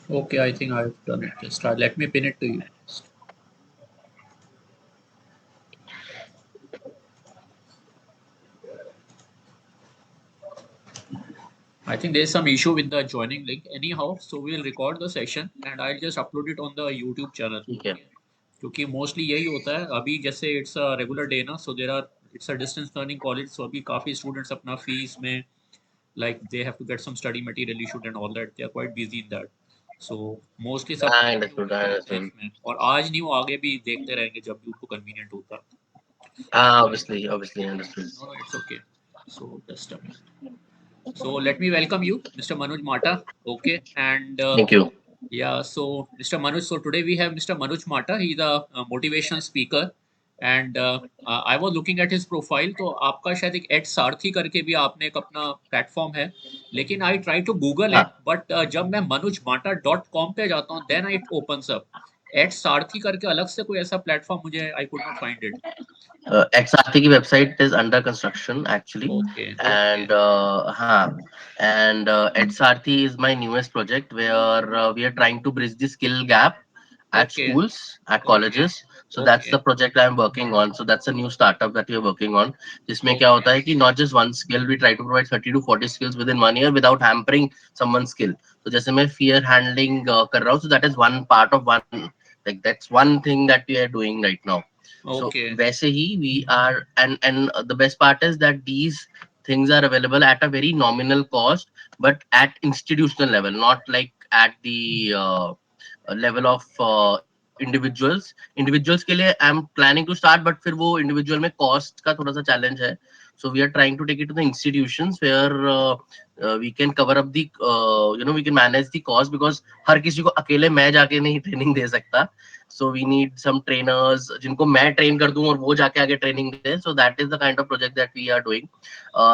Okay, I think I've done it. Just try. Let me pin it to you. I think there's some issue with the joining link. Anyhow, so we'll record the session and I'll just upload it on the YouTube channel. ठीक है. क्योंकि mostly यही होता है अभी जैसे it's a regular day ना so there are it's a distance learning college so अभी काफ़ी स्टूडेंट्स अपना फीस में like they have to get some study material issued and all that they are quite busy in that so mostly सब I busy understood. होते I हैं understood. इसमें और आज नहीं वो आगे भी देखते रहेंगे जब भी उनको कन्वीनियंट होता Obviously understood. no no it's okay so just a minute so let me welcome you Mr. Manoj Mata okay and Thank you. yeah so Mr. Manoj so today we have Mr. Manoj Mata he's a motivational speaker and I was looking at his profile तो आपका शायद एक eight Sarathi करके भी आपने एक अपना platform है लेकिन आई ट्राई टू गूगल हाँ. इट बट जब मैं manojmata.com पे जाता हूँ then it opens up at Sarathi करके अलग से कोई ऐसा प्लेटफॉर्म मुझे I could not find it XRT की website is under construction actually, okay and हाँ, and XRT is my newest project where we are trying to bridge the skill gap at okay schools, at okay colleges. So that's okay the project I'm working on. So that's a new startup that we are working on. जिसमें क्या okay होता है कि not just one skill, we try to provide 30 to 40 skills within 1 year without hampering someone's skill. तो जैसे मैं fear handling कर रहा हूँ, so that is one part of one, like that's one thing that we are doing right now. So okay वैसे ही we are, and the best part is that these things are available at a very nominal cost, but at institutional level, not like at the level of individuals के लिए I am planning to start but फिर वो individual में cost का थोड़ा सा challenge है so we are trying to take it to the institutions where we can cover up the we can manage the cost because हर किसी को अकेले मैं जाके नहीं ट्रेनिंग दे सकता so we need some trainers जिनको मैं ट्रेन कर दूं और वो जाके आगे ट्रेनिंग दे so that is the kind of project that we are doing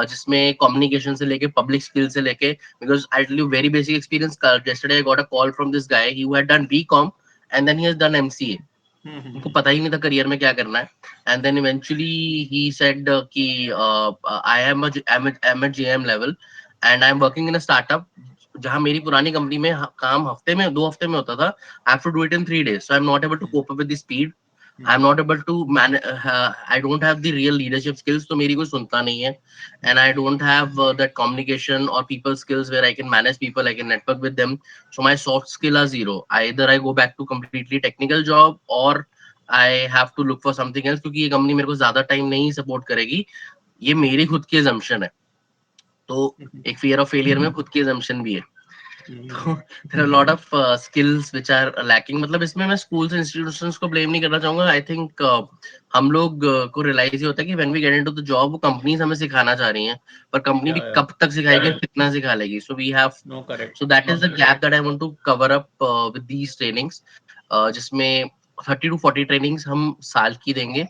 जिसमें कम्युनिकेशन से लेके पब्लिक स्किल से लेके because I tell you very basic experience. Yesterday I got a call from this guy. He who had done BCom and then he has done MCA. उनको पता ही नहीं था career में क्या करना है and then eventually he said कि I am at GM level and I am working in a startup जहां मेरी पुरानी कंपनी में काम हफ्ते में 2 हफ्ते में होता था I have to do it in 3 days so I am not able to cope up with the speed I am not able to man I don't have the real leadership skills तो मेरी कोई सुनता नहीं है and I don't have that communication or people skills where I can manage people, I can network with them. So my soft skill are zero. Either I go back to completely technical job or I have to look for something else क्योंकि ये company मेरे को ज्यादा time नहीं support करेगी ये मेरी खुद की assumption है तो एक fear of failure में खुद की assumption भी है तो there are a lot of skills which are lacking मतलब इसमें मैं schools and institutions को blame नहीं करना चाहूंगा I think हम लोग को realize ये होता है कि when we get into the job वो companies हमें सिखाना चाह रही हैं पर company भी या कब तक सिखाएगी कितना सिखा लेगी so we have no correct so that is the gap that I want to cover up with these trainings जिसमें 30 to 40 trainings हम साल की देंगे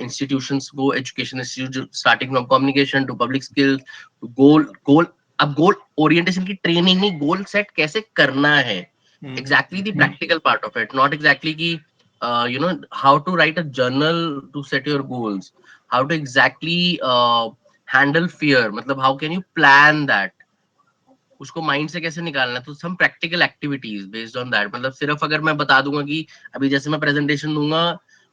institutions को education institute starting from communication to public skills to goal अब गोल orientation की training नहीं goal set कैसे करना है exactly the practical part of it not exactly कि how to write a journal to set your goals how to exactly handle fear मतलब how can you plan that उसको mind से कैसे निकालना है तो some practical activities based on that मतलब सिर्फ अगर मैं बता दूंगा कि अभी जैसे मैं प्रेजेंटेशन दूंगा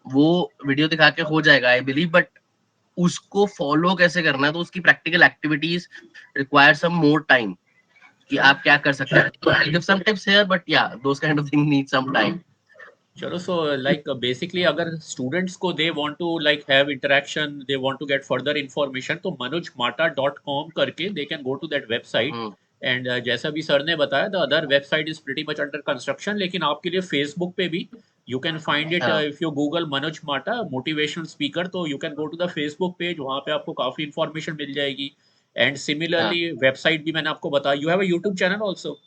वो वीडियो दिखा के हो जाएगा आई बिलीव बट उसको फॉलो कैसे करना है तो उसकी practical activities require some more time कि चलो आप क्या कर सकते हैं तो I give some tips here but या those kind of thing need some time चलो सो लाइक बेसिकली अगर स्टूडेंट्स को they want to like have interaction they want to get further information तो manojmata.com करके they can go to that website and जैसा भी sir ने बताया the other website is pretty much under construction लेकिन आपके लिए फेसबुक पे भी यू कैन फाइंड इट हाँ if you Google Manoj Mata motivational speaker तो you can go to the Facebook page वहाँ पे आपको काफी इंफॉर्मेशन मिल जाएगी एंड हाँ सिमिलरली वेबसाइट भी मैंने आपको बताया you have a YouTube channel also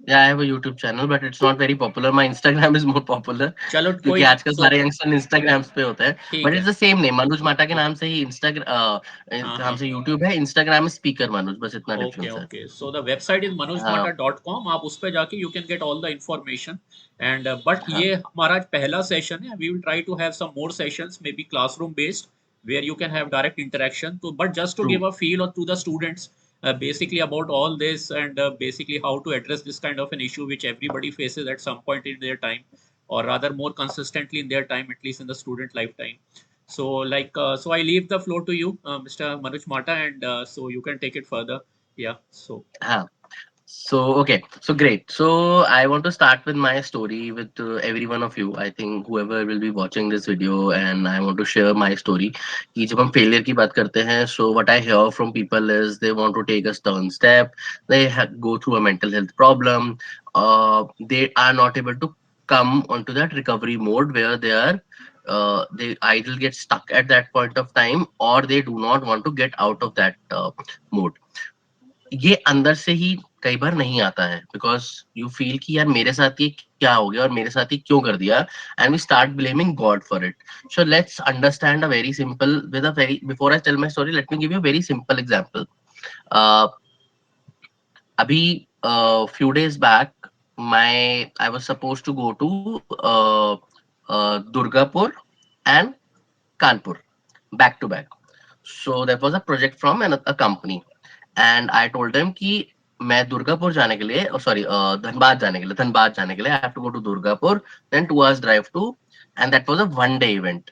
Yeah, I have a YouTube channel, but it's not very popular. My Instagram is more popular चलो क्योंकि कोई नहीं आजकल सो सारे यंगस्टर इंस्टाग्राम पे होते हैं ठीक बट इट्स है द सेम नेम मनोज माटा के ओके नाम से ही हाँ नाम हाँ से यूट्यूब है इंस्टाग्राम में स्पीकर मनोज बस इतना ओके डिफरेंस है okay so the website is हाँ manojmata.com आप उस पे जाके you can get all the information and but हाँ ये हमारा आज पहला सेशन है we will try to have some more sessions maybe classroom based where you can have direct interaction तो but just to true give a feel to the students basically about all this, and basically how to address this kind of an issue which everybody faces at some point in their time, or rather more consistently in their time, at least in the student lifetime. So so I leave the floor to you, Mr. Manoj Mata, and so you can take it further. Yeah. So हाँ. So, okay, so great. So, I want to start with my story with every one of you. I think whoever will be watching this video, and I want to share my story. कि जब हम failure की बात करते हैं, so what I hear from people is they want to take a stern step, they go through a mental health problem, they are not able to come onto that recovery mode where they either get stuck at that point of time, or they do not want to get out of that mode. ये अंदर से ही कई बार नहीं आता है, because you feel कि यार मेरे साथ ये क्या हो गया और मेरे साथ ये क्यों कर दिया, and we start blaming God for it. So let's understand a very simple with a very before I tell my story, let me give you a very simple example. अभी few days back, I was supposed to go to Durgapur and Kanpur back to back. So that was a project from a company, and I told them कि मैं दुर्गापुर जाने के लिए, sorry Dhanbad जाने के लिए I have to go to Durgapur, then 2 hours drive to, and that was a 1 day event,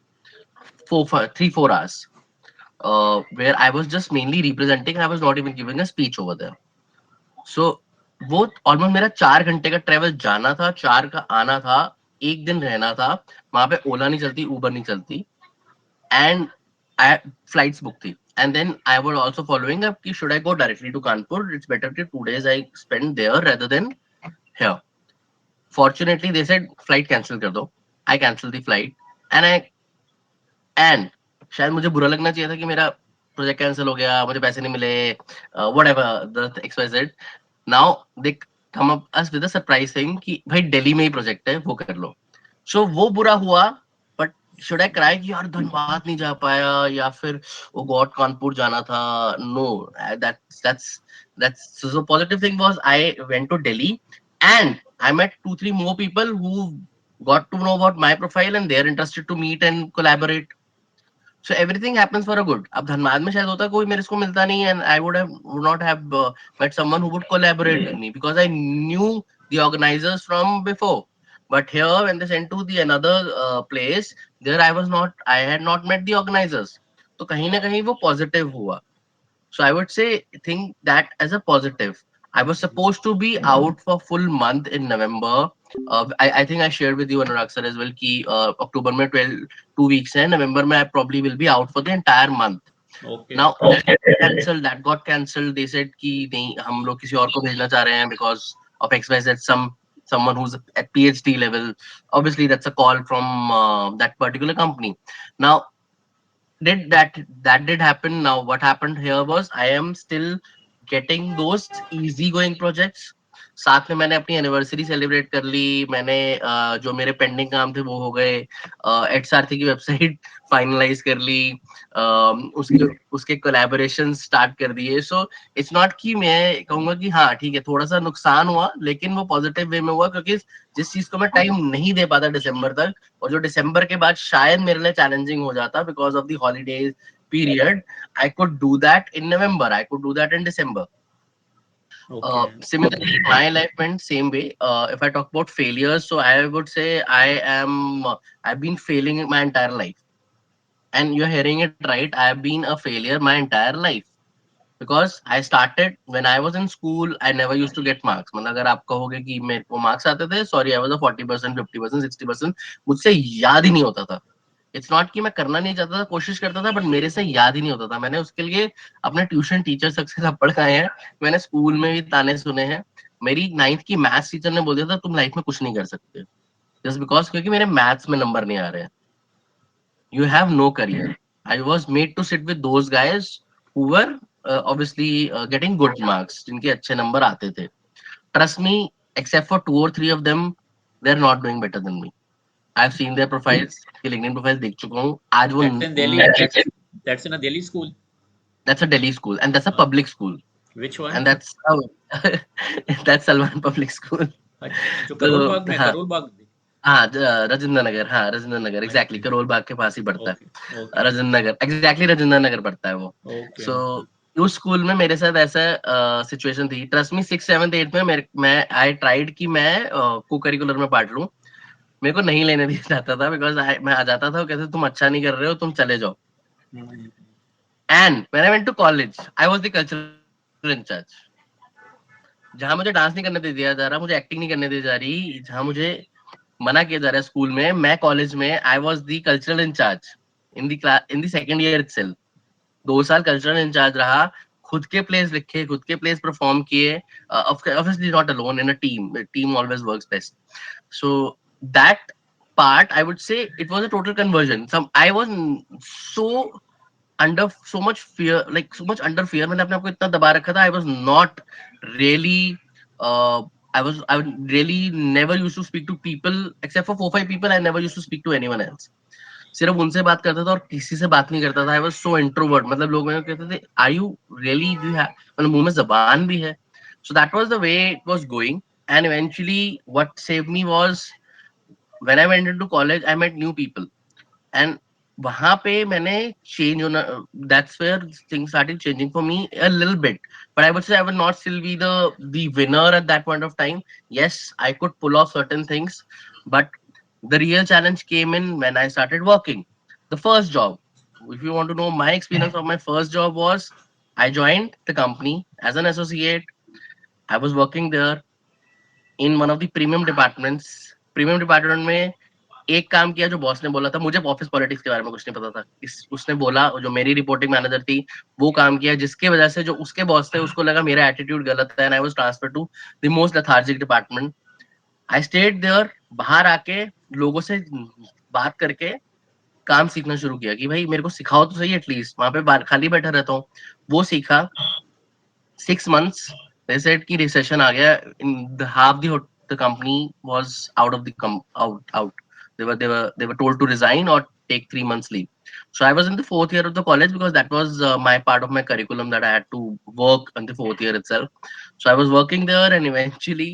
4 hours, where I was just mainly representing. I was not even giving a speech over there. So वो almost मेरा 4 घंटे का travel जाना था, 4 का आना था, एक दिन रहना था वहां पे. ओला नहीं चलती, उबर नहीं चलती, एंड फ्लाइट्स बुक थी. And then I was also following up कि should I go directly to Kanpur? It's better कि 2 days I spend there rather than here. Fortunately, they said flight cancel कर दो. I canceled the flight, and शायद मुझे बुरा लगना चाहिए था कि मेरा प्रोजेक्ट कैंसिल हो गया, मुझे पैसे नहीं मिले, whatever the XYZ. Now they come up us with a surprise saying कि भाई दिल्ली में ही प्रोजेक्ट है, वो कर लो. So वो बुरा हुआ, बट शुड आई क्राई कि यार धनबाद नहीं जा पाया, या फिर ओ गॉड कानपुर जाना था? No, that's so positive thing was I went to Delhi, and I met 2-3 more people who got to know about my profile, and they're interested to meet and collaborate. So everything happens for a good. अब धनबाद में शायद होता कोई मेरे को मिलता नहीं, and I would not have met someone who would collaborate with me, because I knew the organizers from before. But here, when they sent to the another place, there I had not met the organizers. तो कहीं ना कहीं वो positive हुआ. So I would say think that as a positive. I was supposed to be out for full month in November. I think I shared with you Anurag sir as well कि October में 2 weeks है, November में I probably will be out for the entire month. okay. Now that got cancelled. They said कि नहीं, हम लोग किसी और को भेजना चाह रहे हैं because of XYZ, someone who's at PhD level. Obviously that's a call from that particular company. Now that did happen. Now what happened here was I am still getting those easy going projects. साथ में मैंने अपनी anniversary celebrate कर ली, मैंने जो मेरे pending काम थे वो हो गए, एचआरटी की वेबसाइट फाइनलाइज कर ली, उसके कोलैबोरेशन स्टार्ट कर दिए. सो इट्स नॉट कि मैं कहूंगा कि हाँ ठीक है थोड़ा सा नुकसान हुआ, लेकिन वो पॉजिटिव वे में हुआ, क्योंकि जिस चीज को मैं टाइम नहीं दे पाता दिसंबर तक, और जो दिसंबर के बाद शायद मेरे लिए चैलेंजिंग हो जाता because of the holidays period, I could do that in November, I could do that in December. Okay. Similarly, my life went same way. If I talk about failures, so I would say I've been failing my entire life. And you're hearing it right, I have been a failure my entire life. Because I started when I was in school, I never used to get marks. मतलब अगर आप कहोगे कि मेरे को marks आते थे, sorry, I was a 40%, 50%, 60%, मुझसे याद ही नहीं होता था. इट्स नॉट कि मैं करना नहीं चाहता था, कोशिश करता था, बट मेरे से याद ही नहीं होता था. मैंने उसके लिए अपने ट्यूशन टीचर से थप्पड़ खाए हैं, मैंने स्कूल में भी ताने सुने हैं. मेरी 9th की मैथ्स टीचर ने बोल दिया था तुम लाइफ में कुछ नहीं कर सकते, जस्ट बिकॉज क्योंकि मेरे मैथ्स में नंबर नहीं आ रहे हैं. You have no career. I was made to sit with those guys who were obviously getting good marks, जिनके अच्छे नंबर आते थे. Trust me, except for 2 or 3 of them, they're not doing better than me. I've seen their profiles, कि LinkedIn profiles देख चुका हूँ. आज वो That's in Delhi. That's in a Delhi school. That's a Delhi school, and that's a public school, Which one? and that's that's Salman Public School. जो करोल तो बाग में, हाँ करोल बाग में. हाँ राजेंद्र नगर, हाँ राजेंद्र नगर, एग्जैक्टली अच्छा. करोल बाग के पास ही पड़ता Okay. है. Okay. राजेंद्र नगर, एग्जैक्टली राजेंद्र नगर पड़ता है वो. Okay. सो उस स्कूल में मेरे साथ ऐसा सिचुएशन थी, trust me, 6th 7th 8th में मैं आई ट्राइड कि मैं को करिकुलर में पार्ट लूं, मेरे को नहीं लेने दिया जाता था, बिकॉज मैं आ जाता था, वो कहते तुम अच्छा नहीं कर रहे हो, तुम चले जाओ। And when I went to college I was the cultural incharge, जहां मुझे डांस नहीं करने दिया जा रहा, मुझे एक्टिंग नहीं करने दी जा रही, जहां मुझे मना किया जा रहा है स्कूल में, मैं कॉलेज में I was the cultural incharge in the second year itself. 2 साल कल्चरल इंचार्ज रहा, खुद के प्लेस लिखे, खुद के प्लेस परफॉर्म किए, obviously not alone, in a team always works best. So that part, I would say it was a total conversion. I was so under so much fear, like so much under fear, मैंने अपने आप को इतना दबा रखा था, I was not really I would really never used to speak to people except for 4 5 people. I never used to speak to anyone else. सिर्फ उनसे बात करता था और किसी से बात नहीं करता था। आई वाज सो इंट्रोवर्ट, मतलब लोग मेरे को कहते थे are you really, do you have, मतलब मुंह में जबान भी है। So that was the way it was going, and eventually what saved me was when I went into college I met new people, and वहां पे मैंने चेंज होना, that's where things started changing for me a little bit, but I would say I will not still be the winner at that point of time. Yes, I could pull off certain things, but the real challenge came in when I started working. The first job, if you want to know my experience of my first job, was I joined the company as an associate. I was working there in one of the premium departments. Premium department में एक काम किया जो boss ने बोला था, मुझे office politics के बारे में कुछ नहीं पता था, उसने बोला, जो मेरी रिपोर्टिंग मैनेजर थी वो काम किया, जिसके वजह से जो उसके बॉस थे उसको लगा मेरा एटीट्यूड गलत है, and I was transferred to the most lethargic department. I stayed there, बाहर आके लोगों से बात करके काम सीखना शुरू किया कि भाई मेरे को सिखाओ तो सही, एटलीस्ट वहां पे खाली बैठा रहता हूँ। वो सीखा। 6 months they said कि रिसेशन आ गया, इन half the company was out of the out, they were told to resign or take 3 months leave. So I was in the 4th year of the college, because that was my part of my curriculum, that I had to work on the 4th year itself. So I was working there, and eventually,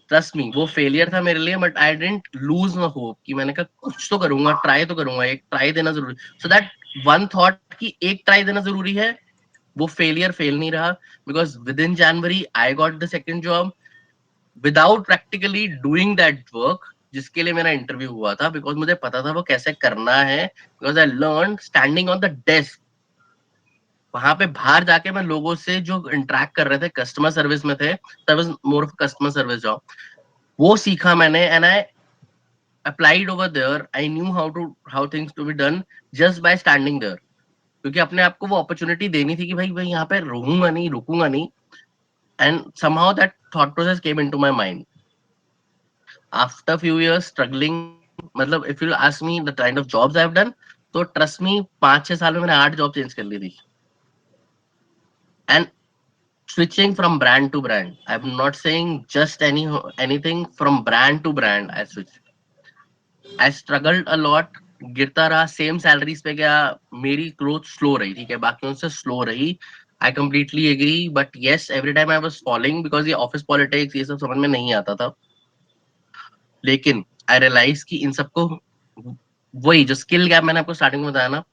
trust me, वो failure था मेरे लिए, but I didn't lose my hope, कि मैंने कहा कुछ तो करूंगा, ट्राई तो करूंगा, एक ट्राई देना जरूरी। सो दैट वन थॉट कि एक ट्राई देना जरूरी है, वो फेल नहीं रहा, because with in January I got the second job without practically doing that work, जिसके लिए मेरा इंटरव्यू हुआ था, बिकॉज मुझे पता था वो कैसे करना है, because I learn standing on the desk. वहां पे बाहर जाके मैं लोगों से जो इंटरेक्ट कर रहे थे, कस्टमर सर्विस में थे, that was more of customer service job, वो सीखा मैंने, and I applied over there. I knew how things to be done just by standing there. क्योंकि अपने आप को वो अपॉर्चुनिटी देनी थी कि भाई भाई यहाँ पे रहूंगा नहीं, रुकूंगा नहीं, and somehow that thought process came into my mind. After few years struggling, मतलब if you ask me the kind of jobs I have done, तो trust me 5 6 साल में मैंने 8 जॉब चेंज कर ली थी, and switching from brand to brand. I'm not saying just anything, from brand to brand I switched. I struggled a lot, गिरता रहा, same salaries पे गया, मेरी ग्रोथ स्लो रही, ठीक है, बाकियों से स्लो रही, I completely agree, but yes, every time I was following, because ये ऑफिस पॉलिटिक्स ये सब समझ में नहीं आता था। लेकिन आई रियलाइज कि इन सबको, वही जो स्किल गैप मैंने आपको स्टार्टिंग में बताया ना,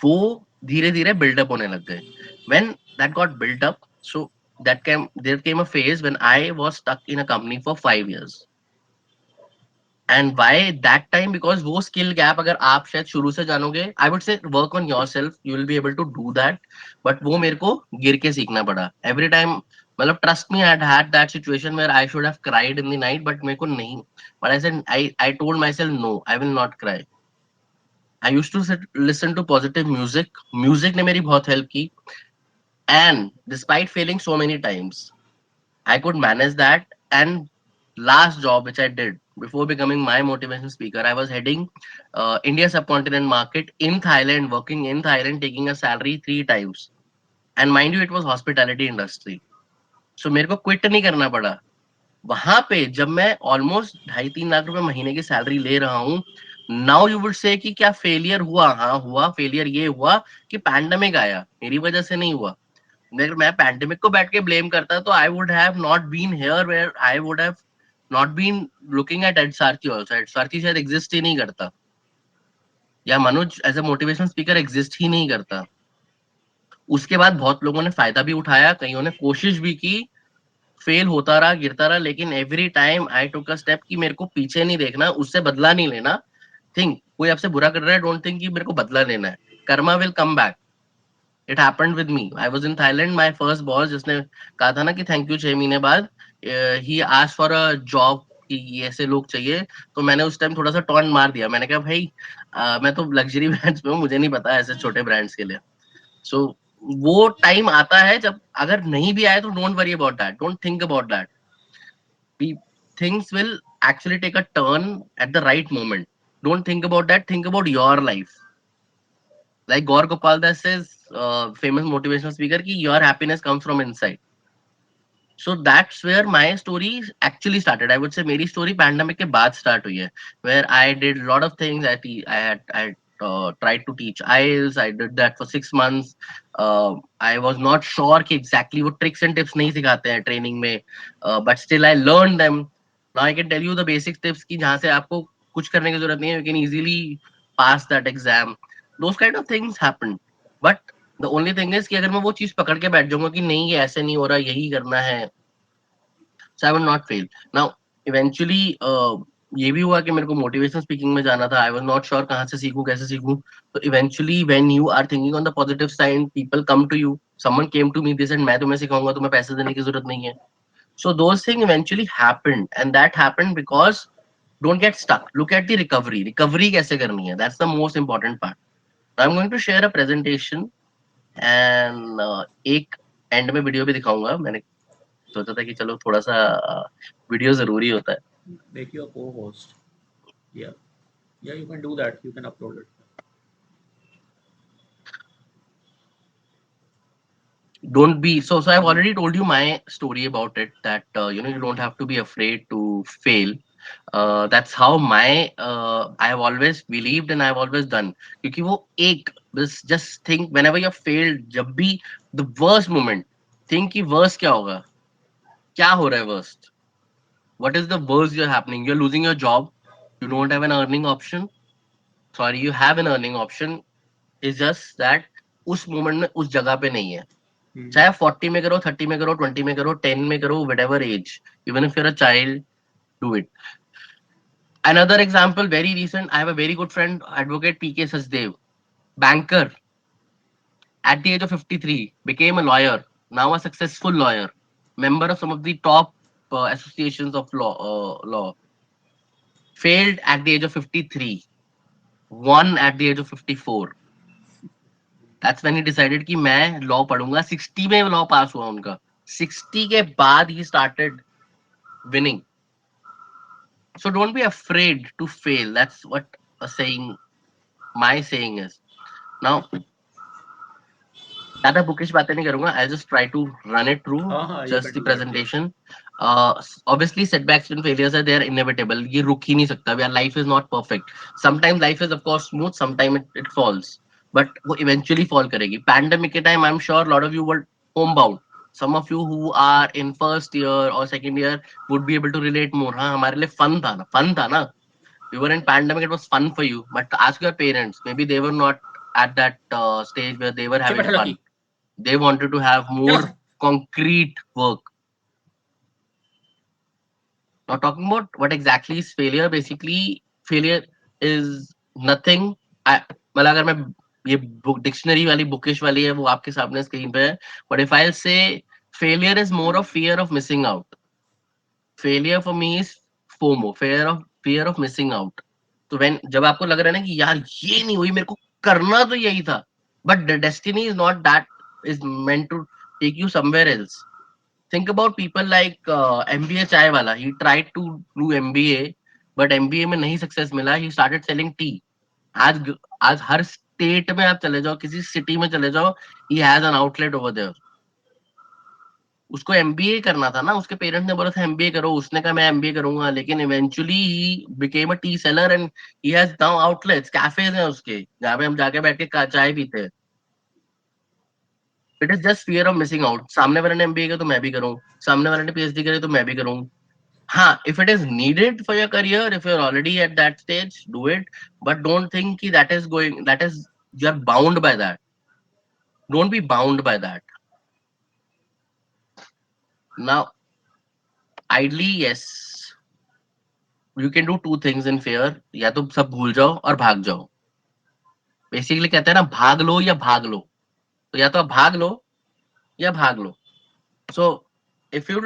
वो धीरे धीरे बिल्डअप होने लग गए। When that got built up, so there came a phase when I was stuck in a company for 5 years. And why that time, because वो स्किल गैप अगर आप शायद शुरू से जानोगे, I would say work on yourself, you will be able to do that, but वो मेरे को गिर के सीखना पड़ा एवरी टाइम। मतलब trust me, I had that situation where I should have cried in the night, but मेरे को नहीं, but I said, I told myself no, I will not cry. I used to listen to positive music, music ने मेरी बहुत help की, and despite failing so many times I could manage that. And last job which I did before becoming my motivation speaker, I was heading India subcontinent market in Thailand, working in Thailand, taking a salary 3 times. And mind you, it was hospitality industry. So मेरे को quit नहीं करना पड़ा। वहां पे जब मैं almost 2.5 3 lakh रुपए महीने की सैलरी ले रहा हूँ, नाउ यू वुड से कि क्या फेलियर हुआ? हाँ हुआ, फेलियर ये हुआ कि पैंडेमिक आया, मेरी वजह से नहीं हुआ। अगर मैं पैंडेमिक को बैठ के ब्लेम करता तो I would have not been here where I would have not been looking at Ed Sarathi also. Ed Sarathi शायद एग्जिस्ट ही नहीं करता, या Manoj as a motivational speaker exist ही नहीं करता। उसके बाद बहुत लोगों ने फायदा भी उठाया, कईयों ने कोशिश भी की, फेल होता रहा, गिरता रहा, लेकिन every time I took a step कि मेरे को पीछे नहीं देखना, उससे बदला नहीं लेना। थिंक कोई आपसे बुरा कर रहा है, डोंट थिंक कि मेरे को बदला लेना है, Karma will come back. It happened with me. I was in Thailand, my first boss जिसने कहा था ना कि थैंक यू 6 महीने बाद, he asked for a job कि ये ऐसे लोग चाहिए, तो मैंने उस टाइम थोड़ा सा टॉन्ट मार दिया। मैंने कहा भाई मैं तो लग्जरी ब्रांड्स में हूँ, मुझे नहीं पता ऐसे छोटे ब्रांड्स के लिए। सो वो टाइम आता है जब अगर नहीं भी आए तो don't worry about that, don't think about that. Things will actually take a turn at the right moment. Don't think about that, think about your life. Like Gaur Gopal Das says, famous motivational speaker, ki your happiness comes from inside. So that's where my story actually started. I would say मेरी story pandemic के बाद start हुई है, where I did a lot of things. I tried to teach IELTS. I did that for 6 months. I was not sure कि exactly वो tricks and tips नहीं सिखाते हैं training में, but still I learned them. Now I can tell you the basic tips कि जहाँ से आपको कुछ करने की जरूरत नहीं है, you can easily pass that exam. Those kind of things happen. But the only thing is कि अगर मैं वो चीज पकड़ के बैठ जाऊंगा कि नहीं ये ऐसे नहीं हो रहा, यही करना है, so I will not fail. Now eventually ये भी हुआ कि मेरे को मोटिवेशनल स्पीकिंग में जाना था। आई वाज नॉट श्योर कहाँ से सीखूं, कैसे सीखूं। तो eventually when you are thinking on the positive side, people come to you, someone came to me, this and मैं तुम्हें सिखाऊंगा, तुम्हें पैसे देने की जरूरत नहीं है। So those thing eventually happened, and that happened because don't get stuck, look at the recovery. Recovery कैसे करनी है, that's the most important part. I am going to share a presentation, and एक एंड में video भी दिखाऊंगा। मैंने सोचा था कि चलो थोड़ा सा वीडियो जरूरी होता है। Make you a co-host. Yeah, yeah, you can do that. You can upload it. Don't be so I've already told you my story about it, that you don't have to be afraid to fail. That's how my I have always believed and I've always done. क्योंकि वो एक बस just think whenever you failed, जब भी the worst moment, think कि worst क्या होगा, क्या हो रहा है worst, what is the worst you're happening, you're losing your job, you don't have an earning option, sorry you have an earning option, is just that उस moment में उस जगह पे नहीं है। चाहे 40 में करो, 30 में करो, 20 में करो, 10 में करो, whatever age, even if you're a child, do it. Another example, very recent, I have a very good friend, advocate PK Sachdev, banker, at the age of 53 became a lawyer, now a successful lawyer, member of some of the top associations of law, failed at the age of 53, won at the age of 54. That's when he decided कि मैं law पढ़ूंगा। 60 में law पास हुआ उनका, 60 के बाद ही started winning. So don't be afraid to fail. That's what a saying, my saying is. Now, ज़्यादा bookish बातें नहीं करूंगा. I'll just try to run it through, You just can the do that. Yeah. presentation. Obviously, setbacks and failures are there, inevitable. ये रुक ही नहीं सकता. Our life is not perfect. Sometimes life is of course smooth, sometimes it falls. But वो eventually fall करेगी. Pandemic के time, I'm sure a lot of you were homebound. Some of you who are in first year or second year would be able to relate more. हाँ हमारे लिए fun था ना. You were in pandemic, it was fun for you. But ask your parents, maybe they were not at that stage where they were having fun. They wanted to have more concrete work. Now talking about what exactly is failure, basically failure is nothing. मतलब अगर मैं ये book dictionary वाली bookish वाली है वो आपके सामने स्क्रीन पे है, but if I'll say failure is more of fear of missing out. Failure for me is FOMO, fear of missing out. तो when जब आपको लग रहा है ना कि यार ये नहीं हुई, मेरे को करना तो यही था, but the destiny is not that, is meant to take you somewhere else. Think about people like MBA चाय वाला. He tried to do MBA, but MBA में नहीं सक्सेस मिला. He started selling tea. आज हर स्टेट में आप चले जाओ, किसी सिटी में चले जाओ, he has an outlet over there. उसको एमबीए करना था ना, उसके पेरेंट्स ने बोला था एमबीए करो, उसने कहा मैं एमबीए करूंगा, लेकिन eventually he became a T seller and he has now outlets, cafes हैं उसके, जहाँ पे हम जाके बैठ के चाय पीते हैं. It is just fear of missing out. सामने वाले ने एमबीए किया तो मैं भी करूँ, सामने वाले ने पीएचडी करे तो मैं भी करूँ. हाँ, if it is needed for your career, if you're already at that stage, do it, but don't think कि that is you're bound by that. Don't be bound by that. Now, ideally, yes, you can do two things in fear. या तो सब भूल जाओ और भाग जाओ. Basically कहते हैं ना, भाग लो या भाग लो. तो या तो आप भाग लो या भाग लो. So if you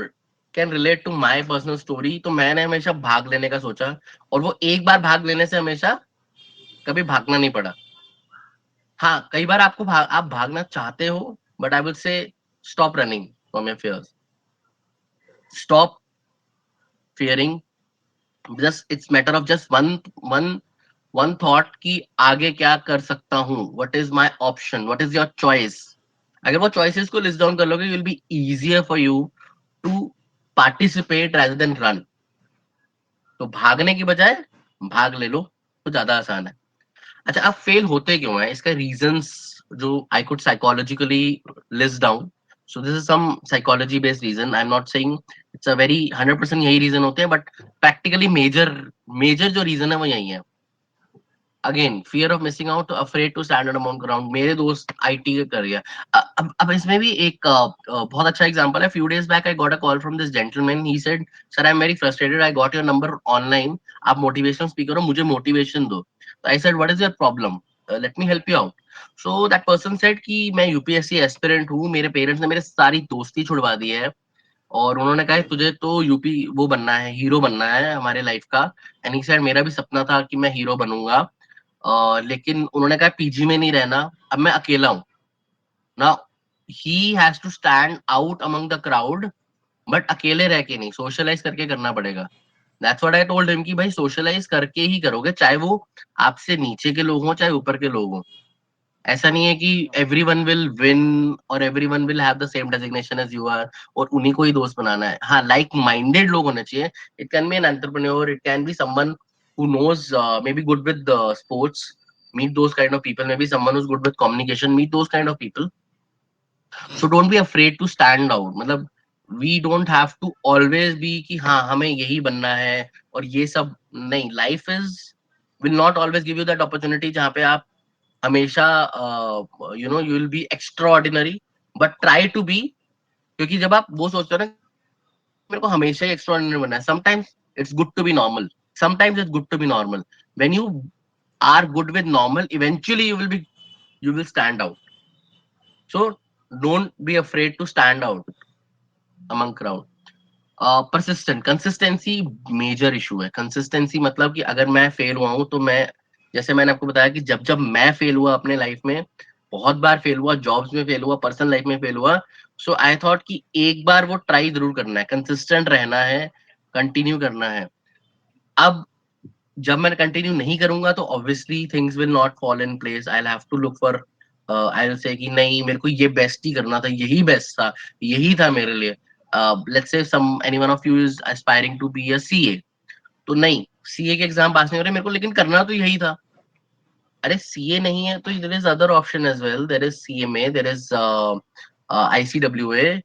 can relate to my personal story, तो मैंने हमेशा भाग लेने का सोचा, और वो एक बार भाग लेने से हमेशा कभी भागना नहीं पड़ा. हाँ, कई बार आप भागना चाहते हो, but I will say stop running from your fears. Stop fearing. Just it's matter of just one one one thought कि आगे क्या कर सकता हूँ. What is my option, what is your choice. अगर वो चॉइसेस को लिस्ट डाउन कर लोगे, will be easier for you to participate rather then run. तो भागने की बजाय भाग ले लो, तो ज्यादा आसान है. अच्छा, अब फेल होते क्यों है, इसका रीजंस जो I could psychologically list down. So this is some psychology based reason. I am not saying it's a very 100% यही रीजन होते हैं, बट प्रैक्टिकली मेजर मेजर जो रीजन है वो यही है. Again, fear of missing out, afraid to stand on ground. मेरे दोस्त आईटी कर रही है. अब इसमें भी एक बहुत अच्छा एग्जांपल है. Few days back I got a call from this gentleman. He said, sir I am very frustrated, I got your number online, आप मोटिवेशनल स्पीकर हो, मुझे मोटिवेशन दो. I said, what is your problem, let me help you out. So that person said कि मैं UPSC aspirant हूँ, मेरे parents ने मेरे सारी दोस्ती छुड़वा दी है, और उन्होंने कहा तुझे तो यूपी वो बनना है, हीरो बनना है हमारे लाइफ का. एंड ही सेड, मेरा भी सपना था कि मैं हीरो बनूंगा, लेकिन उन्होंने कहा पीजी में नहीं रहना, अब मैं अकेला हूँ. Now he has to stand out among the crowd, but अकेले रह के नहीं, सोशलाइज करके करना पड़ेगा. That's what I told him कि भाई सोशलाइज करके ही करोगे, चाहे वो आपसे नीचे के लोग हों चाहे ऊपर के लोग हों. ऐसा नहीं है कि एवरीवन विल विन और everyone will have the same designation as you are, और उन्हीं को ही दोस्त बनाना है. हाँ, लाइक माइंडेड लोग होने चाहिए. It can be an entrepreneur, it can be someone who knows maybe good with sports. Meet those kind of people. Maybe someone who's good with communication. Meet those kind of people. So don't be afraid to stand out. मतलब we don't have to always be कि हाँ हमें यही बनना है और ये सब नहीं. Life is will not always give you that opportunity जहाँ पे आप हमेशा you will be extraordinary, but try to be. क्योंकि जब आप वो सोचते हो ना मेरे को हमेशा ही extraordinary बनना है, sometimes it's good to be normal. Sometimes it's good to be normal. When you are good with normal, eventually you will stand out. So don't be afraid to stand out among crowd. Persistent consistency major issue है. Consistency मतलब कि अगर मैं fail हुआ हूं तो मैं, जैसे मैंने आपको बताया कि जब जब मैं फेल हुआ अपने लाइफ में, बहुत बार फेल हुआ, जॉब्स में फेल हुआ, पर्सनल लाइफ में फेल हुआ. सो आई थॉट कि एक बार वो ट्राई जरूर करना है, कंसिस्टेंट रहना है, कंटिन्यू करना है. अब जब मैं कंटिन्यू नहीं करूंगा तो obviously things will not fall in place. I have to look for, I will say कि नहीं मेरे को ये बेस्ट ही करना था, यही बेस्ट था, यही था मेरे लिए. Let's say some anyone of you is aspiring to be a CA. तो नहीं, सीए के एग्जाम पास नहीं हो रहे मेरे को, लेकिन करना तो यही था. अरे सीए नहीं है तो there is other option as well. There is CMA, there is ICWA.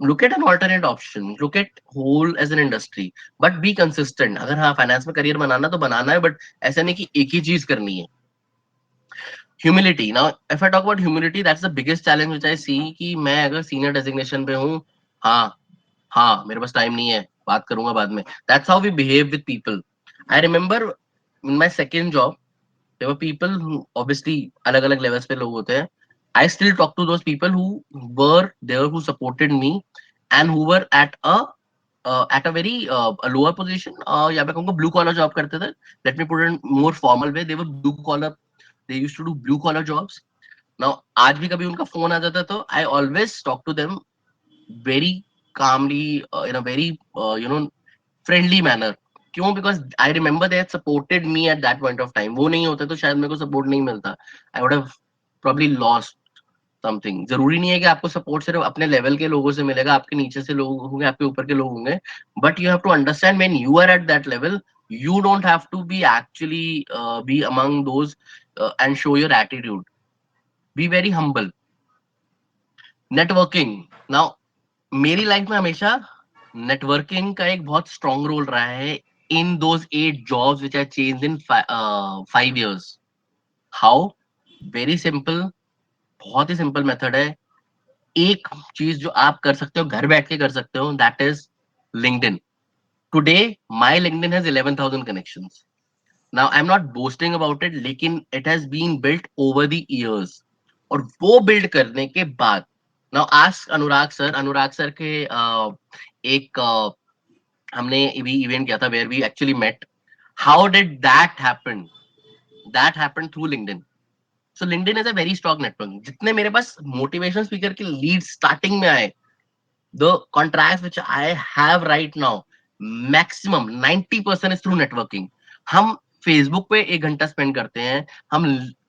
look at an alternate option, look at whole as an industry, but be consistent. अगर हाँ फाइनेंस में करियर बनाना तो बनाना है, बट ऐसा नहीं कि एक ही चीज करनी है. Humility. Now if I talk about humility, that's the biggest challenge which I see. कि मैं अगर सीनियर डेजिग्नेशन पे हूँ, हाँ हाँ मेरे पास टाइम नहीं है, बात करूंगा बाद में. That's how we behave with people. I remember in my second job, there were people who obviously अलग अलग लेवल्स पे लोग होते हैं. I still talk to those people who were there, who supported me, and who were at a very a lower position. या मैं कहूँगा blue collar job करते थे. Let me put it in more formal way. They were blue collar. They used to do blue collar jobs. Now आज भी कभी उनका phone आ जाता तो I always talk to them very calmly, in a very friendly manner. क्यों? Because I remember they had supported me at that point of time. वो नहीं होते तो शायद मेरे को सपोर्ट नहीं मिलता. आई would have probably lost something. जरूरी नहीं है कि आपको सपोर्ट सिर्फ अपने लेवल के लोगों से मिलेगा. आपके नीचे से लोग होंगे, आपके ऊपर के लोग होंगे, but you have to understand when you are at that level, you don't have to be actually be among those and show your attitude. Be very humble. Networking. Now मेरी लाइफ में हमेशा नेटवर्किंग का एक बहुत strong role रहा है in those 8 jobs which I changed in 5 years. How? Very simple. बहुत ही simple method है, एक चीज जो आप कर सकते हो, घर बैठ के कर सकते हो, that is LinkedIn. Today my LinkedIn has 11,000 connections. Now I am not boasting about it, लेकिन it has been built over the years. और वो बिल्ड करने के बाद, नाउ आस्क अनुराग सर के एक हमने भी इवेंट किया था where we actually met. How did that happen? That happened through LinkedIn. So LinkedIn is a very strong network. जितने मेरे पास मोटिवेशन स्पीकर के लीड स्टार्टिंग में आए, the contracts which I have right now, maximum 90% is through networking. हम Facebook पे 1 घंटा spend करते हैं, हम